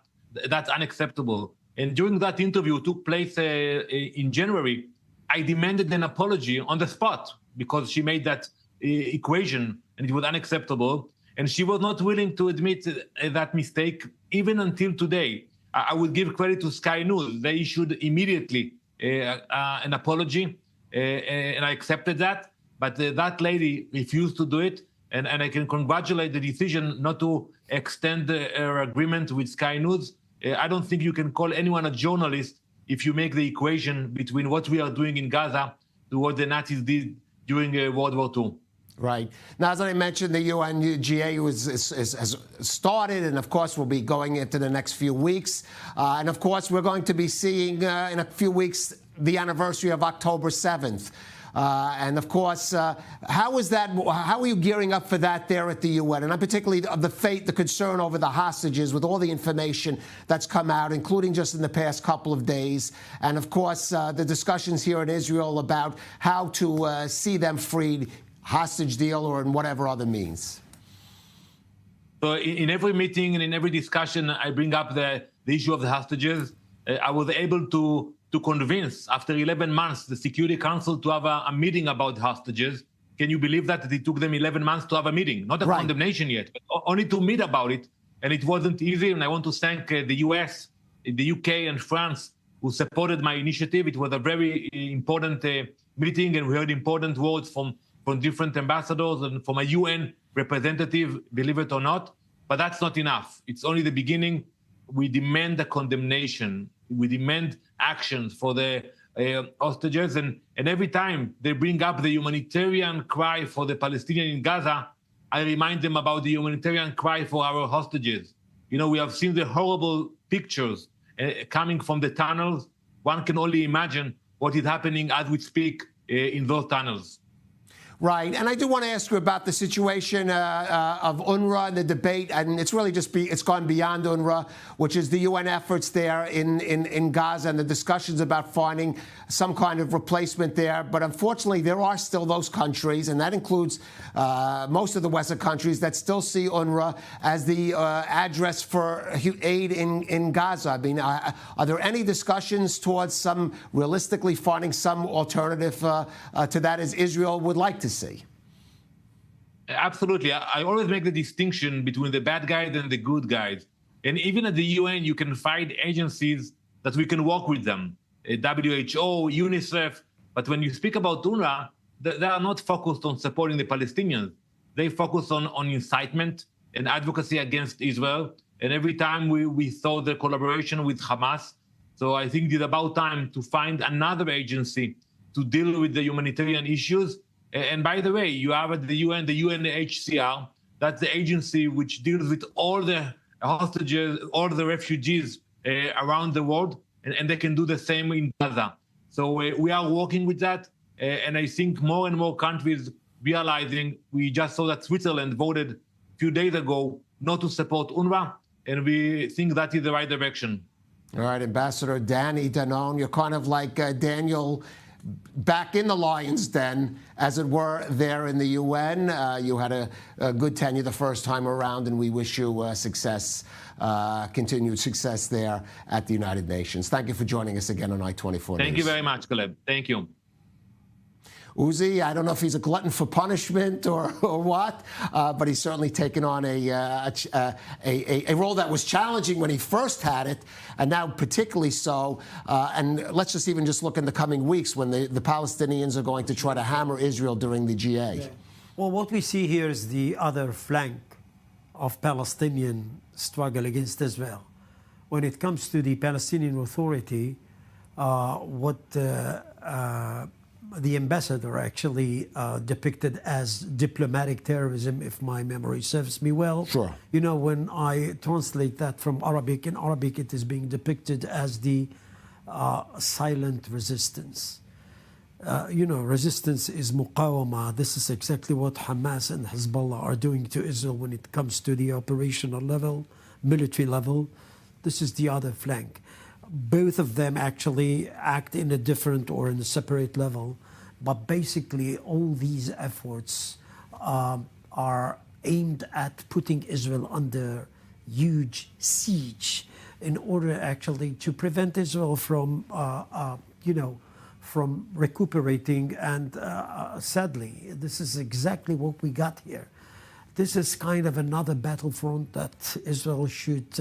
[SPEAKER 14] that's unacceptable. And during that interview took place in January, I demanded an apology on the spot because she made that equation and it was unacceptable. And she was not willing to admit that mistake even until today. I would give credit to Sky News. They issued immediately an apology, and I accepted that. But that lady refused to do it, and I can congratulate the decision not to extend her agreement with Sky News. I don't think you can call anyone a journalist if you make the equation between what we are doing in Gaza to what the Nazis did during World War II.
[SPEAKER 4] Right. Now, as I mentioned, the UNGA has started, and of course, will be going into the next few weeks. And of course, we're going to be seeing in a few weeks the anniversary of October 7th. And of course, how are you gearing up for that there at the UN? And I'm particularly of the concern over the hostages with all the information that's come out, including just in the past couple of days. And of course, the discussions here in Israel about how to see them freed, hostage deal or in whatever other means.
[SPEAKER 14] So in every meeting and in every discussion, I bring up the issue of the hostages. I was able to convince, after 11 months, the Security Council to have a meeting about hostages. Can you believe that? It took them 11 months to have a meeting, not a condemnation yet, but only to meet about it. And it wasn't easy. And I want to thank the US, the UK, and France who supported my initiative. It was a very important meeting, and we heard important words from different ambassadors and from a UN representative, believe it or not. But that's not enough. It's only the beginning. We demand a condemnation. We demand actions for the hostages. And every time they bring up the humanitarian cry for the Palestinians in Gaza, I remind them about the humanitarian cry for our hostages. You know, we have seen the horrible pictures coming from the tunnels. One can only imagine what is happening as we speak in those tunnels.
[SPEAKER 4] Right, and I do want to ask you about the situation of UNRWA and the debate, and it's really it's gone beyond UNRWA, which is the UN efforts there in Gaza and the discussions about finding some kind of replacement there. But unfortunately, there are still those countries, and that includes most of the Western countries, that still see UNRWA as the address for aid in Gaza. I mean, are there any discussions towards some realistically finding some alternative to that, as Israel would like to see?
[SPEAKER 14] Absolutely. I always make the distinction between the bad guys and the good guys. And even at the UN, you can find agencies that we can work with them, WHO, UNICEF. But when you speak about UNRWA, they are not focused on supporting the Palestinians. They focus on incitement and advocacy against Israel. And every time we saw the collaboration with Hamas. So I think it's about time to find another agency to deal with the humanitarian issues. And by the way, you have at the UN, the UNHCR, that's the agency which deals with all the hostages, all the refugees around the world, and they can do the same in Gaza. So we are working with that, and I think more and more countries realizing, we just saw that Switzerland voted a few days ago not to support UNRWA, and we think that is the right direction.
[SPEAKER 4] All right, Ambassador Danny Danon, you're kind of like Daniel back in the lion's den, as it were, there in the UN. You had a good tenure the first time around, and we wish you success, continued success there at the United Nations. Thank you for joining us again on I-24 News.
[SPEAKER 14] Thank you very much, Caleb. Thank you.
[SPEAKER 4] Uzi, I don't know if he's a glutton for punishment or what, but he's certainly taken on a role that was challenging when he first had it, and now particularly so. And let's just look in the coming weeks when the Palestinians are going to try to hammer Israel during the GA.
[SPEAKER 22] Yeah. Well, what we see here is the other flank of Palestinian struggle against Israel. When it comes to the Palestinian Authority, what the ambassador actually depicted as diplomatic terrorism, if my memory serves me well.
[SPEAKER 4] Sure.
[SPEAKER 22] You know, when I translate that from Arabic, in Arabic it is being depicted as the silent resistance. You know, resistance is muqawama. This is exactly what Hamas and Hezbollah are doing to Israel when it comes to the operational level, military level. This is the other flank. Both of them actually act in a different or in a separate level, but basically all these efforts are aimed at putting Israel under huge siege in order actually to prevent Israel from, from recuperating. And sadly, this is exactly what we got here. This is kind of another battlefront that Israel should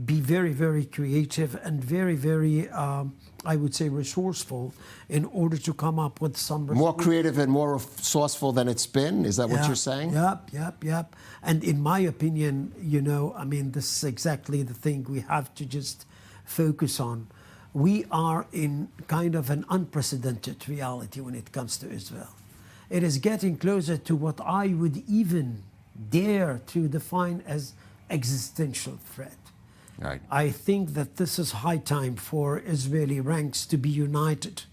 [SPEAKER 22] be very, very creative and very, very, I would say, resourceful in order to come up with some...
[SPEAKER 4] More creative and more resourceful than it's been? Is that what you're saying?
[SPEAKER 22] Yep. And in my opinion, you know, I mean, this is exactly the thing we have to just focus on. We are in kind of an unprecedented reality when it comes to Israel. It is getting closer to what I would even dare to define as existential threat.
[SPEAKER 4] Right.
[SPEAKER 22] I think that this is high time for Israeli ranks to be united,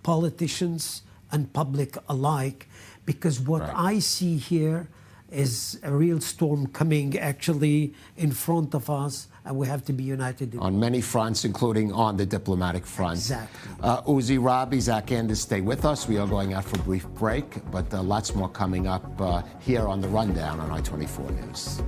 [SPEAKER 22] politicians and public alike, because what I see here is a real storm coming actually in front of us, and we have to be united.
[SPEAKER 4] On many fronts, including on the diplomatic front.
[SPEAKER 22] Exactly.
[SPEAKER 4] Uzi, Rabi, Zach Anders, stay with us. We are going out for a brief break, but lots more coming up here on The Rundown on I-24 News.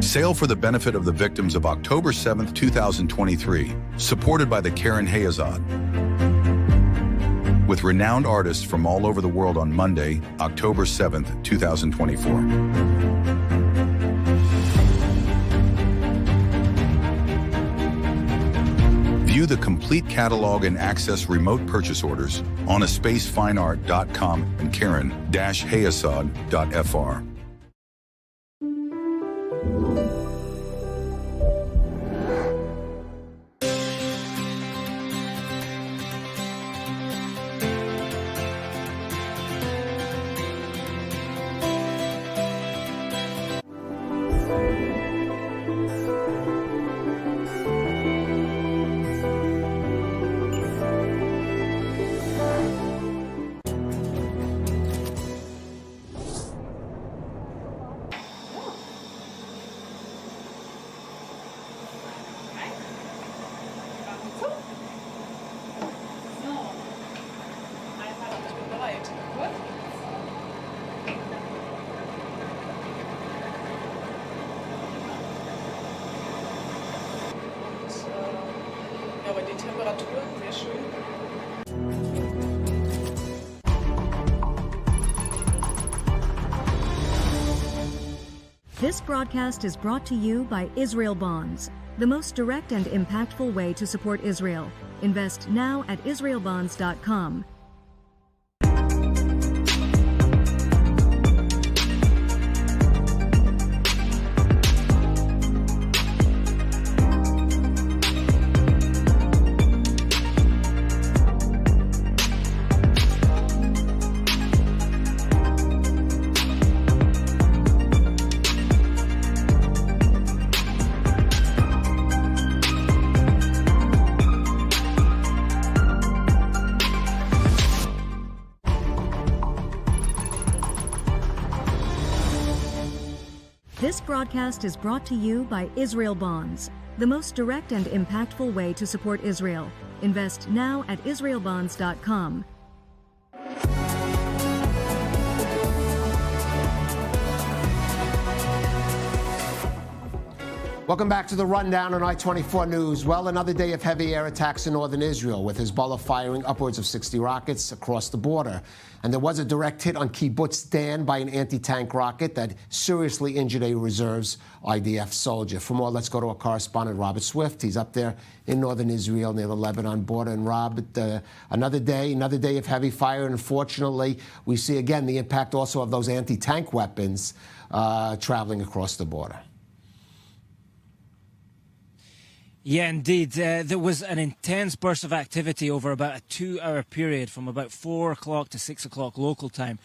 [SPEAKER 5] Sail for the benefit of the victims of October 7th, 2023, supported by the Karen Hayazad. With renowned artists from all over the world on Monday, October 7th, 2024. View the complete catalog and access remote purchase orders on aspacefineart.com and Karen-Hayazad.fr.
[SPEAKER 13] Aber die Temperatur, sehr schön.
[SPEAKER 16] This broadcast is brought to you by Israel Bonds, the most direct and impactful way to support Israel. Invest now at israelbonds.com. broadcast is brought to you by Israel Bonds, the most direct and impactful way to support Israel. Invest now at israelbonds.com.
[SPEAKER 4] Welcome back to the Rundown on I-24 News. Well, another day of heavy air attacks in northern Israel, with Hezbollah firing upwards of 60 rockets across the border. And there was a direct hit on Kibbutz Dan by an anti-tank rocket that seriously injured a reserves IDF soldier. For more, let's go to our correspondent, Robert Swift. He's up there in northern Israel near the Lebanon border. And Rob, another day of heavy fire. And unfortunately, we see again the impact also of those anti-tank weapons traveling across the border.
[SPEAKER 15] Yeah, indeed. There was an intense burst of activity over about a 2-hour period from about 4 o'clock to 6 o'clock local time.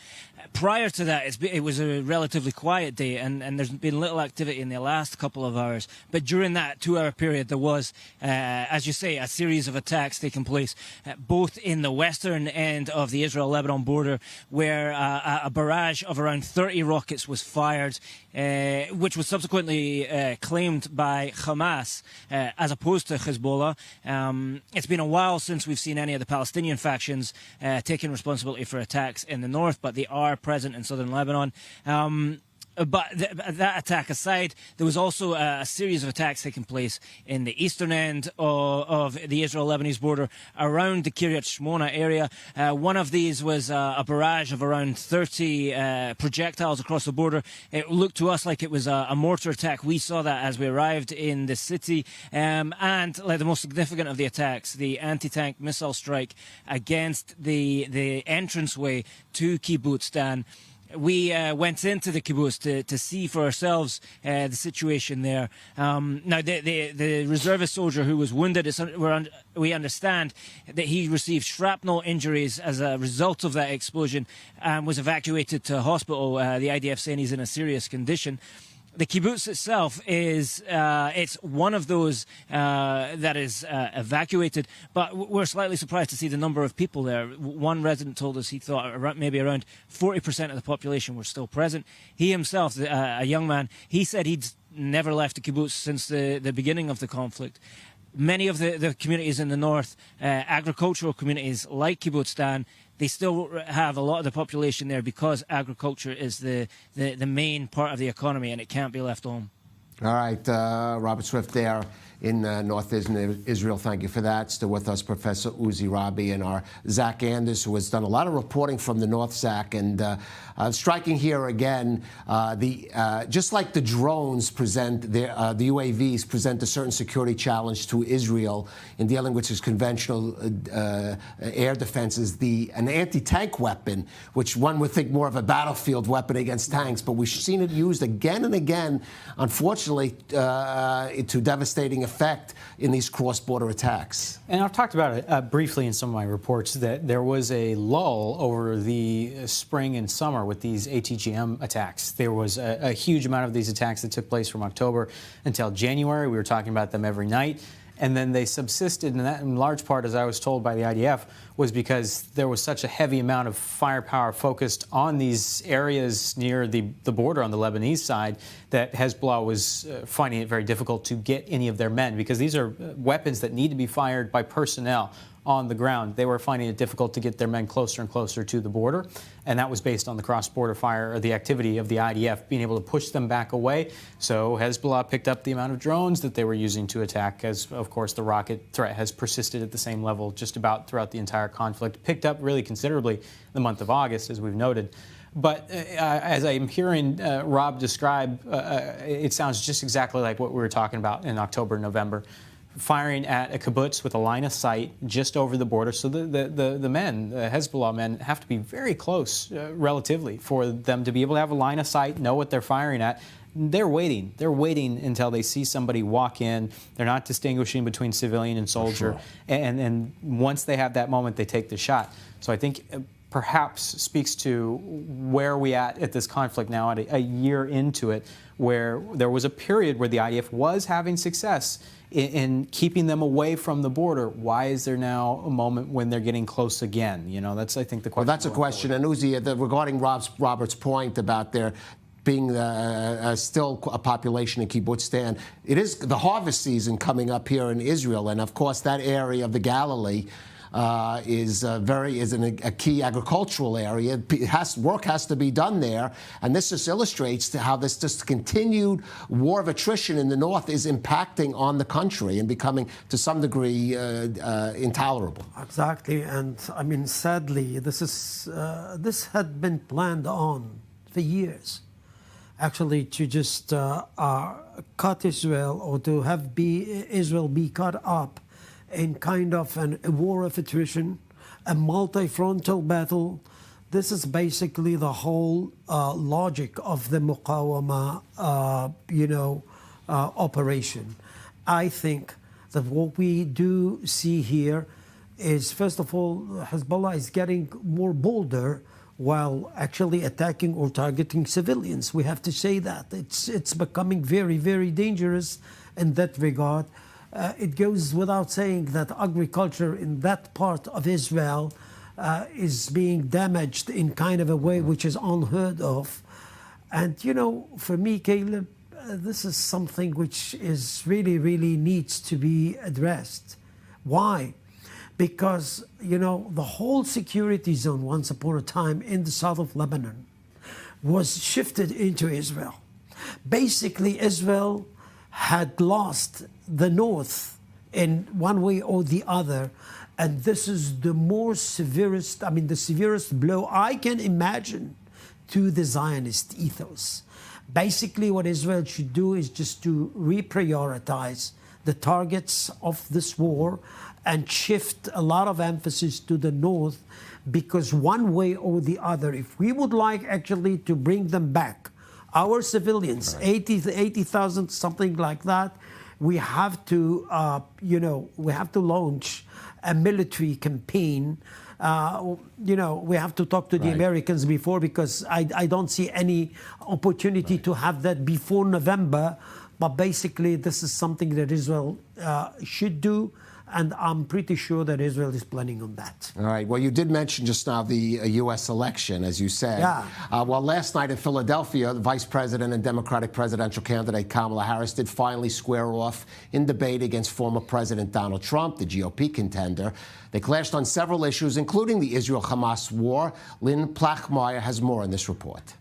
[SPEAKER 15] Prior to that, it was a relatively quiet day, and there's been little activity in the last couple of hours. But during that 2-hour period, there was, as you say, a series of attacks taking place, both in the western end of the Israel-Lebanon border, where a barrage of around 30 rockets was fired, which was subsequently claimed by Hamas, as opposed to Hezbollah. It's been a while since we've seen any of the Palestinian factions taking responsibility for attacks in the north, but they are present in southern Lebanon. But that attack aside, there was also a series of attacks taking place in the eastern end of the Israel-Lebanese border around the Kiryat Shmona area. One of these was a barrage of around 30 projectiles across the border. It looked to us like it was a mortar attack. We saw that as we arrived in the city. And like the most significant of the attacks, the anti-tank missile strike against the entranceway to Kibbutz Dan. We went into the kibbutz to see for ourselves the situation there. Now, the reservist soldier who was wounded, we understand that he received shrapnel injuries as a result of that explosion and was evacuated to hospital. The IDF saying he's in a serious condition. The kibbutz itself is it's one of those that is evacuated, but we're slightly surprised to see the number of people there. One resident told us he thought maybe around 40% of the population were still present. He himself, a young man, he said he'd never left the kibbutz since the beginning of the conflict. Many of the communities in the north, agricultural communities like Kibbutz Dan, they still have a lot of the population there because agriculture is the main part of the economy, and it can't be left on.
[SPEAKER 4] All right, Robert Swift there in northeastern Israel. Thank you for that. Still with us, Professor Uzi Rabi and our Zach Anders, who has done a lot of reporting from the north, Zach. And striking here again, just like the drones present, the UAVs present a certain security challenge to Israel in dealing with its conventional air defenses. An anti-tank weapon, which one would think more of a battlefield weapon against tanks, but we've seen it used again and again, unfortunately, to devastating effect in these cross-border attacks.
[SPEAKER 12] And I've talked about it briefly in some of my reports that there was a lull over the spring and summer with these ATGM attacks. There was a huge amount of these attacks that took place from October until January. We were talking about them every night. And then they subsisted, and that in large part, as I was told by the IDF, was because there was such a heavy amount of firepower focused on these areas near the border on the Lebanese side that Hezbollah was finding it very difficult to get any of their men, because these are weapons that need to be fired by personnel on the ground. They were finding it difficult to get their men closer and closer to the border, and that was based on the cross-border fire, or the activity of the IDF being able to push them back away. So Hezbollah picked up the amount of drones that they were using to attack, as of course the rocket threat has persisted at the same level just about throughout the entire conflict, picked up really considerably in the month of August, as we've noted. But as I'm hearing Rob describe, it sounds just exactly like what we were talking about in October, November. Firing at a kibbutz with a line of sight just over the border. So the men, the Hezbollah men, have to be very close relatively for them to be able to have a line of sight, know what they're firing at. They're waiting. They're waiting until they see somebody walk in. They're not distinguishing between civilian and soldier. Sure. And once they have that moment, they take the shot. So I think perhaps speaks to where we at this conflict now, at a year into it, where there was a period where the IDF was having success in keeping them away from the border. Why is there now a moment when they're getting close again? You know, that's, I think, the question.
[SPEAKER 4] Well, that's a question. And Uzi, regarding Robert's point about being still a population in Kibbutzstan. It is the harvest season coming up here in Israel, and of course that area of the Galilee is a key agricultural area. Work has to be done there, and this just illustrates how this just continued war of attrition in the north is impacting on the country and becoming, to some degree, intolerable.
[SPEAKER 22] Exactly, and I mean, sadly, this had been planned on for years, actually, to just cut Israel, or to have Israel be cut up in kind of a war of attrition, a multi-frontal battle. This is basically the whole logic of the Muqawama, operation. I think that what we do see here is, first of all, Hezbollah is getting more bolder while actually attacking or targeting civilians. We have to say that. It's becoming very, very dangerous in that regard. It goes without saying that agriculture in that part of Israel is being damaged in kind of a way which is unheard of. And, for me, Caleb, this is something which is really, really needs to be addressed. Why? Because, the whole security zone once upon a time in the south of Lebanon was shifted into Israel. Basically, Israel had lost the north in one way or the other, and this is the severest blow I can imagine to the Zionist ethos. Basically, what Israel should do is just to reprioritize the targets of this war and shift a lot of emphasis to the north, because one way or the other, if we would like actually to bring them back, our civilians, 80,000, something like that, we have to, launch a military campaign. We have to talk to the Americans before, because I don't see any opportunity to have that before November. But basically, this is something that Israel should do. And I'm pretty sure that Israel is planning on that.
[SPEAKER 4] All right. Well, you did mention just now the U.S. election, as you said.
[SPEAKER 22] Yeah.
[SPEAKER 4] Last night in Philadelphia, the Vice President and Democratic presidential candidate Kamala Harris did finally square off in debate against former President Donald Trump, the GOP contender. They clashed on several issues, including the Israel-Hamas war. Lynn Plachmeyer has more in this report.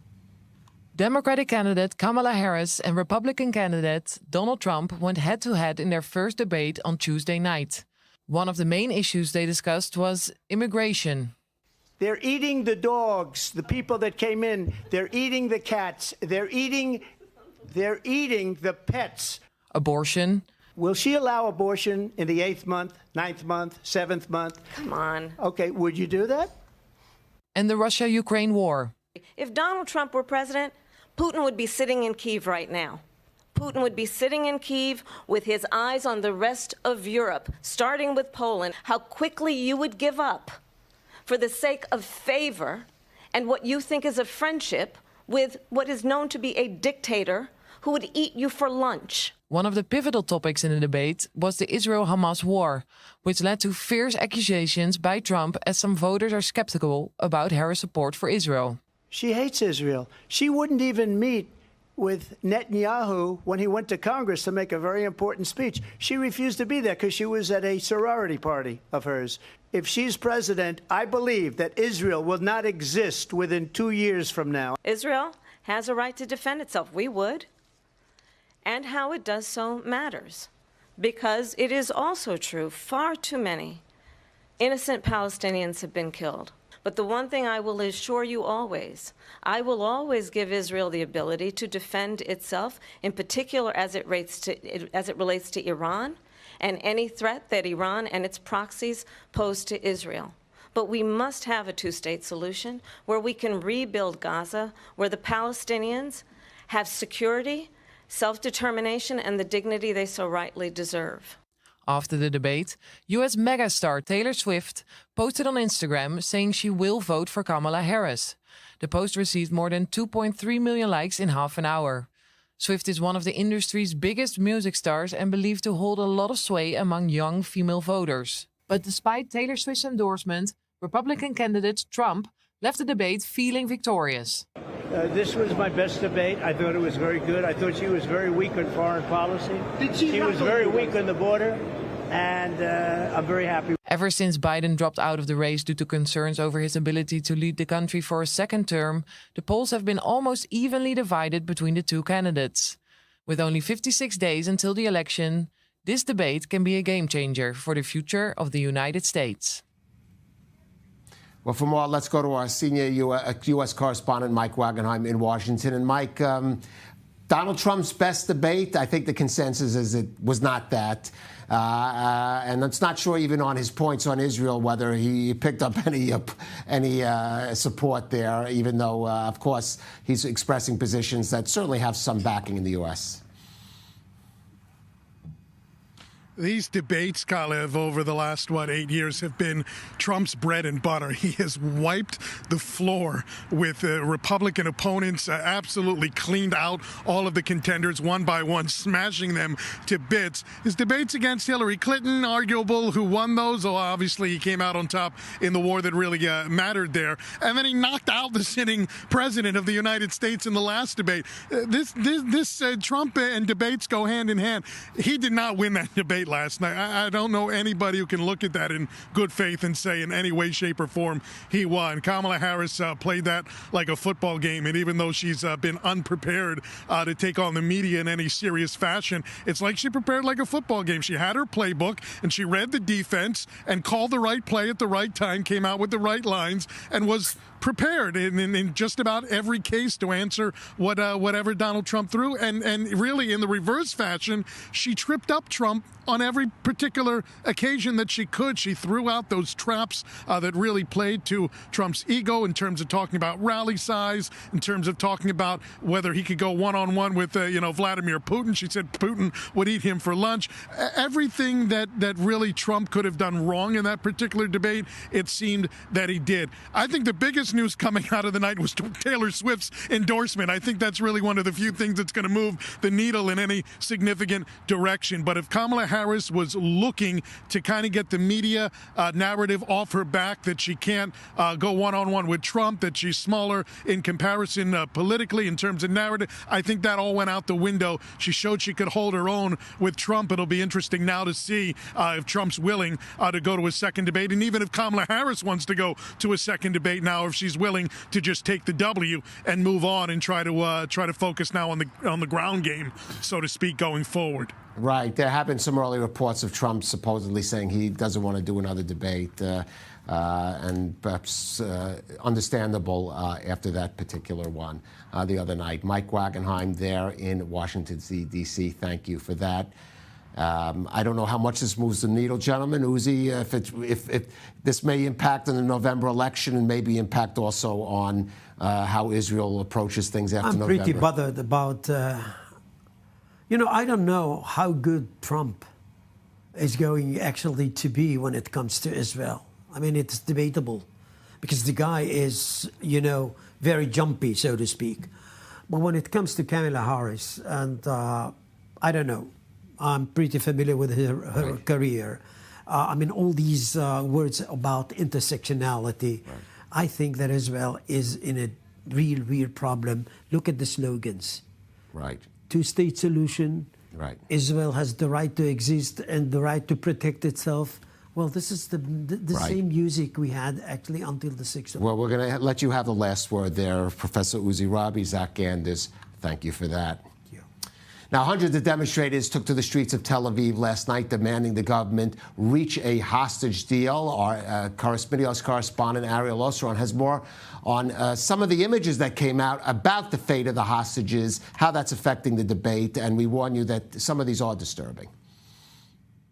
[SPEAKER 7] Democratic candidate Kamala Harris and Republican candidate Donald Trump went head-to-head in their first debate on Tuesday night. One of the main issues they discussed was immigration.
[SPEAKER 17] They're eating the dogs, the people that came in. They're eating the cats. They're eating the pets.
[SPEAKER 7] Abortion.
[SPEAKER 17] Will she allow abortion in the 8th month, 9th month, 7th month?
[SPEAKER 23] Come on.
[SPEAKER 17] Okay, would you do that?
[SPEAKER 7] And the Russia-Ukraine war.
[SPEAKER 23] If Donald Trump were president, Putin would be sitting in Kyiv right now. Putin would be sitting in Kyiv with his eyes on the rest of Europe, starting with Poland. How quickly you would give up for the sake of favor and what you think is a friendship with what is known to be a dictator who would eat you for lunch.
[SPEAKER 7] One of the pivotal topics in the debate was the Israel-Hamas war, which led to fierce accusations by Trump, as some voters are skeptical about Harris' support for Israel.
[SPEAKER 17] She hates Israel. She wouldn't even meet with Netanyahu when he went to Congress to make a very important speech. She refused to be there because she was at a sorority party of hers. If she's president, I believe that Israel will not exist within 2 years from now.
[SPEAKER 23] Israel has a right to defend itself. We would. And how it does so matters. Because it is also true, far too many innocent Palestinians have been killed. But the one thing I will assure you always, I will always give Israel the ability to defend itself, in particular as it relates to Iran and any threat that Iran and its proxies pose to Israel. But we must have a two-state solution where we can rebuild Gaza, where the Palestinians have security, self-determination, and the dignity they so rightly deserve.
[SPEAKER 7] After the debate, US megastar Taylor Swift posted on Instagram saying she will vote for Kamala Harris. The post received more than 2.3 million likes in half an hour. Swift is one of the industry's biggest music stars and believed to hold a lot of sway among young female voters. But despite Taylor Swift's endorsement, Republican candidate Trump left the debate feeling victorious.
[SPEAKER 17] This was my best debate. I thought it was very good. I thought she was very weak on foreign policy. She was very weak on the border, and I'm very happy.
[SPEAKER 7] Ever since Biden dropped out of the race due to concerns over his ability to lead the country for a second term, the polls have been almost evenly divided between the two candidates. With only 56 days until the election, this debate can be a game changer for the future of the United States.
[SPEAKER 4] Well, for more, let's go to our senior U.S. correspondent, Mike Wagenheim in Washington. And Mike, Donald Trump's best debate, I think the consensus is it was not that. And it's not sure even on his points on Israel whether he picked up any support there, even though, of course, he's expressing positions that certainly have some backing in the U.S.
[SPEAKER 18] These debates, Kalev, over the last, 8 years have been Trump's bread and butter. He has wiped the floor with Republican opponents, absolutely cleaned out all of the contenders one by one, smashing them to bits. His debates against Hillary Clinton, arguable who won those. Oh, obviously, he came out on top in the war that really mattered there. And then he knocked out the sitting president of the United States in the last debate. Trump and debates go hand in hand. He did not win that debate last night. I don't know anybody who can look at that in good faith and say in any way, shape, or form he won. Kamala Harris played that like a football game, and even though she's been unprepared to take on the media in any serious fashion, it's like she prepared like a football game. She had her playbook, and she read the defense and called the right play at the right time, came out with the right lines, and was prepared in just about every case to answer whatever Donald Trump threw. And really, in the reverse fashion, she tripped up Trump on every particular occasion that she could. She threw out those traps that really played to Trump's ego in terms of talking about rally size, in terms of talking about whether he could go one-on-one with, Vladimir Putin. She said Putin would eat him for lunch. Everything that really Trump could have done wrong in that particular debate, it seemed that he did. I think the biggest news coming out of the night was Taylor Swift's endorsement. I think that's really one of the few things that's going to move the needle in any significant direction. But if Kamala Harris was looking to kind of get the media narrative off her back, that she can't go one-on-one with Trump, that she's smaller in comparison politically in terms of narrative, I think that all went out the window. She showed she could hold her own with Trump. It'll be interesting now to see if Trump's willing to go to a second debate, and even if Kamala Harris wants to go to a second debate now, if she's willing to just take the W and move on and try to focus now on the ground game, so to speak, going forward.
[SPEAKER 4] Right. There have been some early reports of Trump supposedly saying he doesn't want to do another debate, and perhaps understandable after that particular one the other night. Mike Wagenheim there in Washington, D.C. Thank you for that. I don't know how much this moves the needle, gentlemen. Uzi, if this may impact on the November election and maybe impact also on how Israel approaches things after November.
[SPEAKER 22] I'm pretty bothered about... I don't know how good Trump is going actually to be when it comes to Israel. I mean, it's debatable because the guy is, very jumpy, so to speak. But when it comes to Kamala Harris, and I don't know, I'm pretty familiar with her career. All these words about intersectionality. Right. I think that Israel is in a real problem. Look at the slogans.
[SPEAKER 4] Right.
[SPEAKER 22] Two-state solution.
[SPEAKER 4] Right.
[SPEAKER 22] Israel has the right to exist and the right to protect itself. Well, this is the right. Same music we had actually until the 6th of
[SPEAKER 4] Well, we're going to let you have the last word there, Professor Uzi Rabi. Zach Ganders, thank you for that.
[SPEAKER 22] Thank you.
[SPEAKER 4] Now, hundreds of demonstrators took to the streets of Tel Aviv last night demanding the government reach a hostage deal. Our Medios correspondent Ariel Osron has more on some of the images that came out about the fate of the hostages, how that's affecting the debate, and we warn you that some of these are disturbing.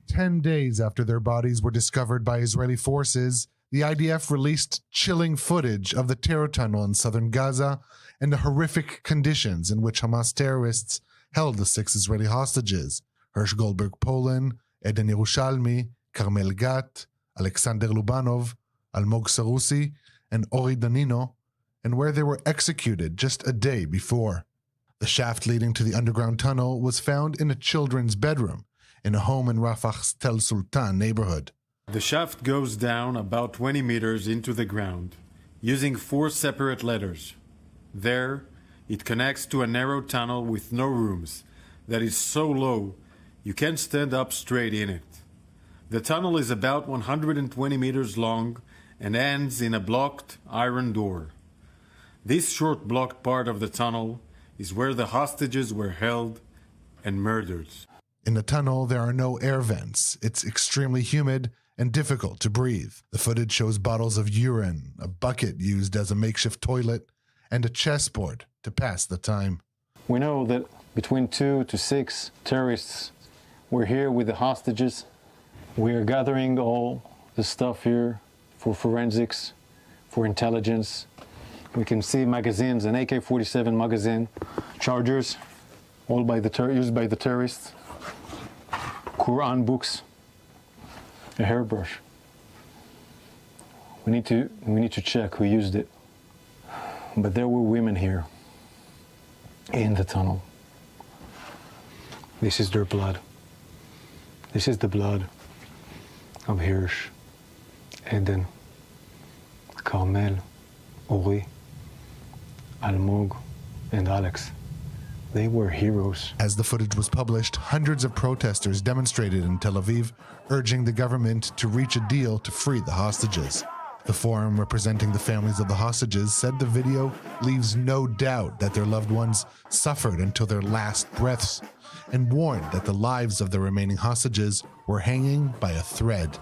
[SPEAKER 19] 10 days after their bodies were discovered by Israeli forces, the IDF released chilling footage of the terror tunnel in southern Gaza and the horrific conditions in which Hamas terrorists held the 6 Israeli hostages: Hersh Goldberg Polin, Eden Yerushalmi, Carmel Gat, Alexander Lubanov, Almog Sarusi, and Ori Danino, and where they were executed just a day before. The shaft leading to the underground tunnel was found in a children's bedroom in a home in Rafah's Tel Sultan neighborhood.
[SPEAKER 20] The shaft goes down about 20 meters into the ground, using 4 separate ladders. There, It connects to a narrow tunnel with no rooms that is so low you can't stand up straight in it. The tunnel is about 120 meters long and ends in a blocked iron door. This short blocked part of the tunnel is where the hostages were held and murdered.
[SPEAKER 19] In the tunnel, there are no air vents. It's extremely humid and difficult to breathe. The footage shows bottles of urine, a bucket used as a makeshift toilet, and a chessboard to pass the time.
[SPEAKER 1] We know that between 2 to 6 terrorists were here with the hostages. We are gathering all the stuff here for forensics, for intelligence. We can see magazines, an AK-47 magazine, chargers, all used by the terrorists, Quran books, a hairbrush. We need to check who used it. But there were women here in the tunnel. This is their blood. This is the blood of Hirsch, Eden, Carmel, Ori, Almog, and Alex. They were heroes.
[SPEAKER 19] As the footage was published, hundreds of protesters demonstrated in Tel Aviv, urging the government to reach a deal to free the hostages. The forum representing the families of the hostages said the video leaves no doubt that their loved ones suffered until their last breaths, and warned that the lives of the remaining hostages were hanging by a thread.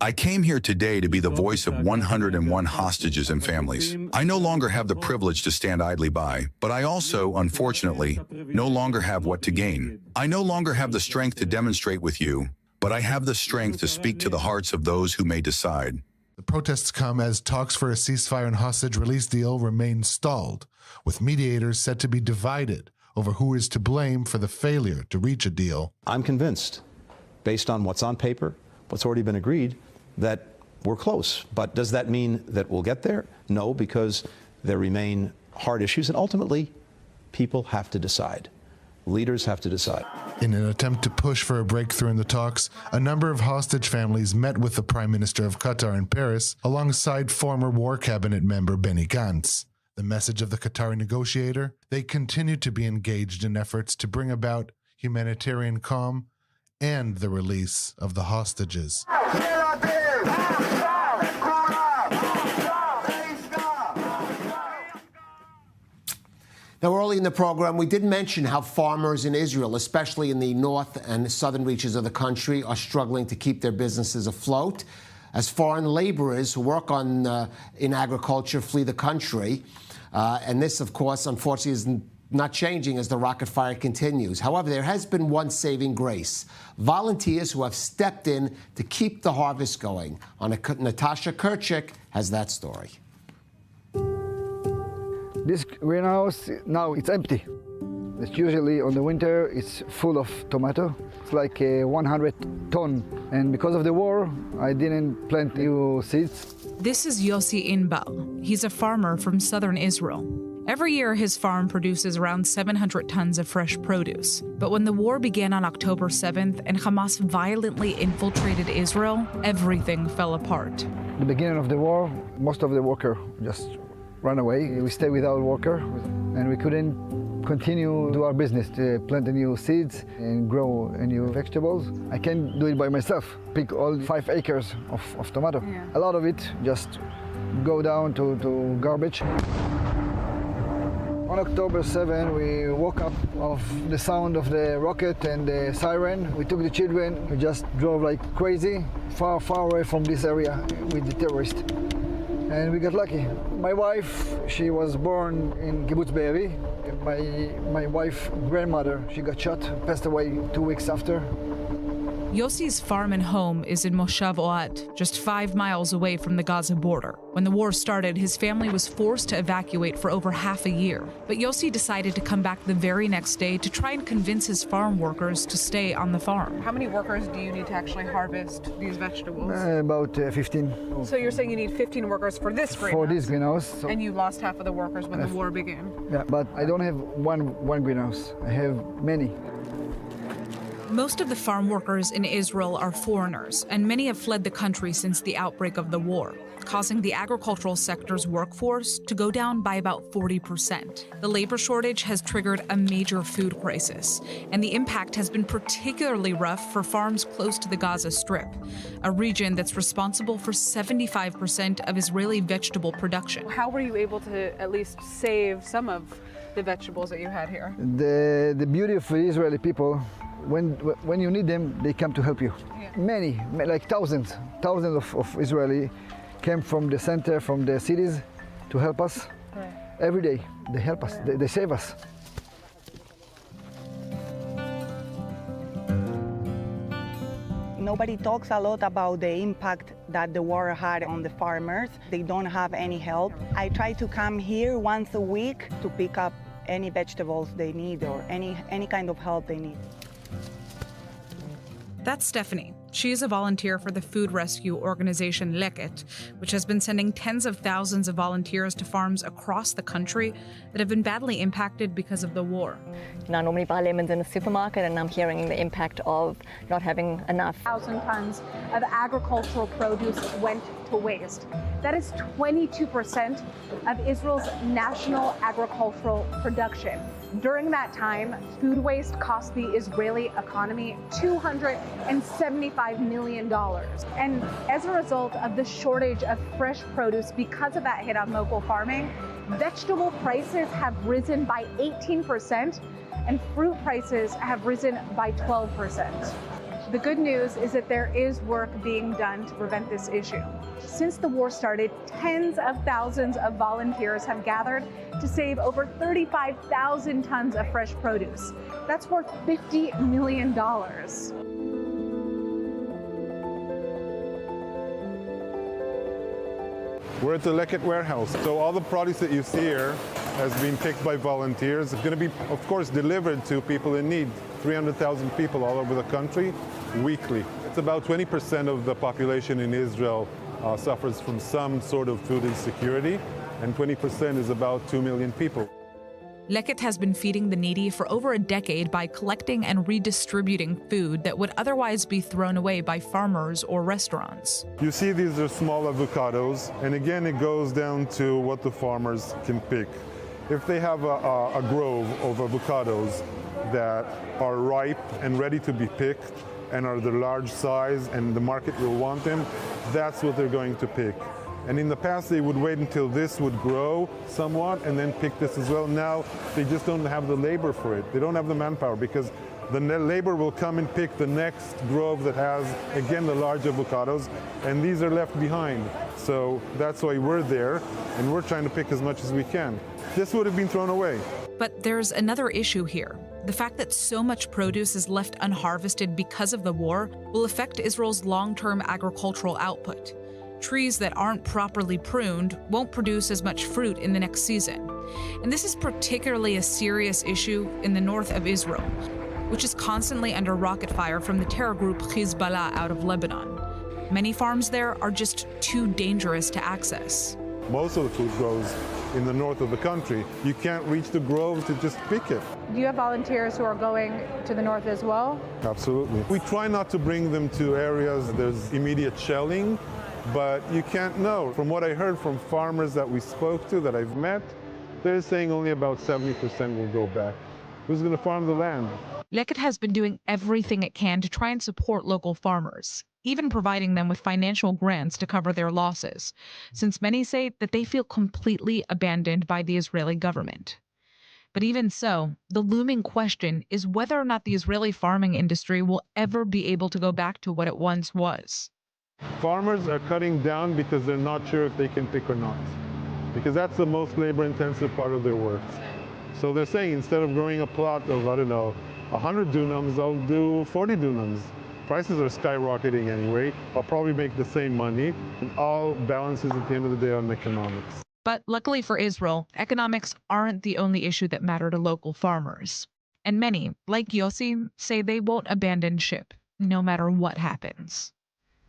[SPEAKER 5] I came here today to be the voice of 101 hostages and families. I no longer have the privilege to stand idly by, but I also, unfortunately, no longer have what to gain. I no longer have the strength to demonstrate with you, but I have the strength to speak to the hearts of those who may decide.
[SPEAKER 19] The protests come as talks for a ceasefire and hostage release deal remain stalled, with mediators said to be divided over who is to blame for the failure to reach a deal.
[SPEAKER 6] I'm convinced, based on what's on paper, what's already been agreed, that we're close. But does that mean that we'll get there? No, because there remain hard issues, and ultimately, people have to decide. Leaders have to decide.
[SPEAKER 19] In an attempt to push for a breakthrough in the talks, a number of hostage families met with the Prime Minister of Qatar in Paris, alongside former War Cabinet member Benny Gantz. The message of the Qatari negotiator: they continue to be engaged in efforts to bring about humanitarian calm and the release of the hostages.
[SPEAKER 4] Now, early in the program, we did mention how farmers in Israel, especially in the north and southern reaches of the country, are struggling to keep their businesses afloat as foreign laborers who work in agriculture flee the country. And this, of course, unfortunately, is not changing as the rocket fire continues. However, there has been one saving grace: volunteers who have stepped in to keep the harvest going. Natasha Kirchik has that story.
[SPEAKER 3] This greenhouse, now it's empty. It's usually on the winter, it's full of tomato. It's like 100 ton. And because of the war, I didn't plant new seeds.
[SPEAKER 21] This is Yossi Inbal. He's a farmer from southern Israel. Every year, his farm produces around 700 tons of fresh produce. But when the war began on October 7th and Hamas violently infiltrated Israel, everything fell apart.
[SPEAKER 3] At the beginning of the war, most of the workers just ran away. We stayed without worker, and we couldn't continue do our business to plant the new seeds and grow new vegetables. I can't do it by myself. Pick all 5 acres of tomato. Yeah. A lot of it just go down to garbage. On October 7, we woke up of the sound of the rocket and the siren. We took the children, we just drove like crazy, far away from this area with the terrorists. And we got lucky. My wife, she was born in Kibbutz Be'eri. My wife's grandmother, she got shot, passed away 2 weeks after.
[SPEAKER 21] Yossi's farm and home is in Moshav Oat, just 5 miles away from the Gaza border. When the war started, his family was forced to evacuate for over half a year. But Yossi decided to come back the very next day to try and convince his farm workers to stay on the farm.
[SPEAKER 13] How many workers do you need to actually harvest these vegetables?
[SPEAKER 3] About 15.
[SPEAKER 13] So you're saying you need 15 workers for this greenhouse?
[SPEAKER 3] For this greenhouse. So
[SPEAKER 13] and you lost half of the workers when the war began?
[SPEAKER 3] Yeah, but I don't have one greenhouse. I have many.
[SPEAKER 21] Most of the farm workers in Israel are foreigners, and many have fled the country since the outbreak of the war, causing the agricultural sector's workforce to go down by about 40%. The labor shortage has triggered a major food crisis, and the impact has been particularly rough for farms close to the Gaza Strip, a region that's responsible for 75% of Israeli vegetable production.
[SPEAKER 13] How were you able to at least save some of the vegetables that you had here?
[SPEAKER 3] The beauty of the Israeli people, when you need them, they come to help you.
[SPEAKER 13] Yeah.
[SPEAKER 3] Many, like thousands of Israeli came from the center, from the cities to help us.
[SPEAKER 13] Right.
[SPEAKER 3] Every day, they help us, they save us.
[SPEAKER 8] Nobody talks a lot about the impact that the war had on the farmers. They don't have any help. I try to come here once a week to pick up any vegetables they need or any kind of help they need.
[SPEAKER 21] That's Stephanie. She is a volunteer for the food rescue organization Leket, which has been sending tens of thousands of volunteers to farms across the country that have been badly impacted because of the war.
[SPEAKER 9] I normally buy lemons in the supermarket, and I'm hearing the impact of not having enough.
[SPEAKER 13] 1,000 tons of agricultural produce went to waste. That is 22% of Israel's national agricultural production. During that time, food waste cost the Israeli economy $275 million. And as a result of the shortage of fresh produce because of that hit on local farming, vegetable prices have risen by 18% and fruit prices have risen by 12%. The good news is that there is work being done to prevent this issue. Since the war started, tens of thousands of volunteers have gathered to save over 35,000 tons of fresh produce. That's worth $50 million.
[SPEAKER 10] We're at the Leket warehouse. So all the produce that you see here has been picked by volunteers. It's going to be, of course, delivered to people in need. 300,000 people all over the country weekly. It's about 20% of the population in Israel suffers from some sort of food insecurity, and 20% is about 2 million people.
[SPEAKER 21] Leket has been feeding the needy for over a decade by collecting and redistributing food that would otherwise be thrown away by farmers or restaurants.
[SPEAKER 10] You see these are small avocados, and again it goes down to what the farmers can pick. If they have a grove of avocados that are ripe and ready to be picked and are the large size and the market will want them, that's what they're going to pick. And in the past, they would wait until this would grow somewhat and then pick this as well. Now, they just don't have the labor for it. They don't have the manpower because the labor will come and pick the next grove that has, again, the large avocados, and these are left behind. So that's why we're there, and we're trying to pick as much as we can. This would have been thrown away.
[SPEAKER 21] But there's another issue here. The fact that so much produce is left unharvested because of the war will affect Israel's long-term agricultural output. Trees that aren't properly pruned won't produce as much fruit in the next season. And this is particularly a serious issue in the north of Israel, which is constantly under rocket fire from the terror group Hezbollah out of Lebanon. Many farms there are just too dangerous to access.
[SPEAKER 10] Most of the food grows in the north of the country. You can't reach the groves to just pick it.
[SPEAKER 13] Do you have volunteers who are going to the north as well?
[SPEAKER 10] Absolutely. We try not to bring them to areas there's immediate shelling, but you can't know. From what I heard from farmers that we spoke to, that I've met, they're saying only about 70% will go back. Who's going to farm the land?
[SPEAKER 21] Leket has been doing everything it can to try and support local farmers, even providing them with financial grants to cover their losses, since many say that they feel completely abandoned by the Israeli government. But even so, the looming question is whether or not the Israeli farming industry will ever be able to go back to what it once was.
[SPEAKER 10] Farmers are cutting down because they're not sure if they can pick or not, because that's the most labor-intensive part of their work. So they're saying instead of growing a plot of, 100 dunams, I'll do 40 dunams. Prices are skyrocketing anyway. I'll probably make the same money. And all balances at the end of the day on economics.
[SPEAKER 21] But luckily for Israel, economics aren't the only issue that matter to local farmers. And many, like Yossi, say they won't abandon ship, no matter what happens.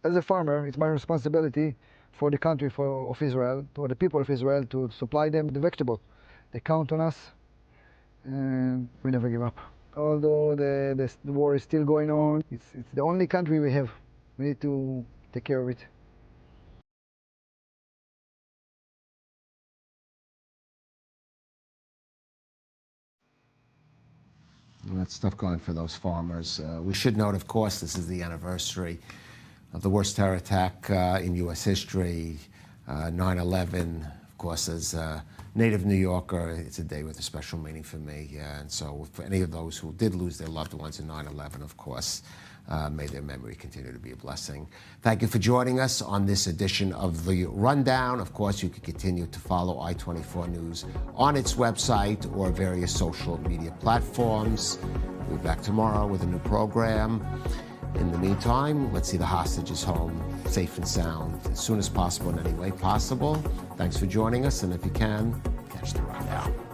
[SPEAKER 3] As a farmer, it's my responsibility for the country of Israel, for the people of Israel, to supply them the vegetable. They count on us, and we never give up. Although the war is still going on, it's the only country we have. We need to take care of it.
[SPEAKER 4] That's tough going for those farmers. We should note, of course, this is the anniversary of the worst terror attack in U.S. history, 9/11. Of course, as a native New Yorker, it's a day with a special meaning for me. And so for any of those who did lose their loved ones in 9/11, of course, may their memory continue to be a blessing. Thank you for joining us on this edition of The Rundown. Of course, you can continue to follow I-24 News on its website or various social media platforms. We'll be back tomorrow with a new program. In the meantime, let's see the hostages home safe and sound as soon as possible in any way possible. Thanks for joining us, and if you can, catch The Rundown.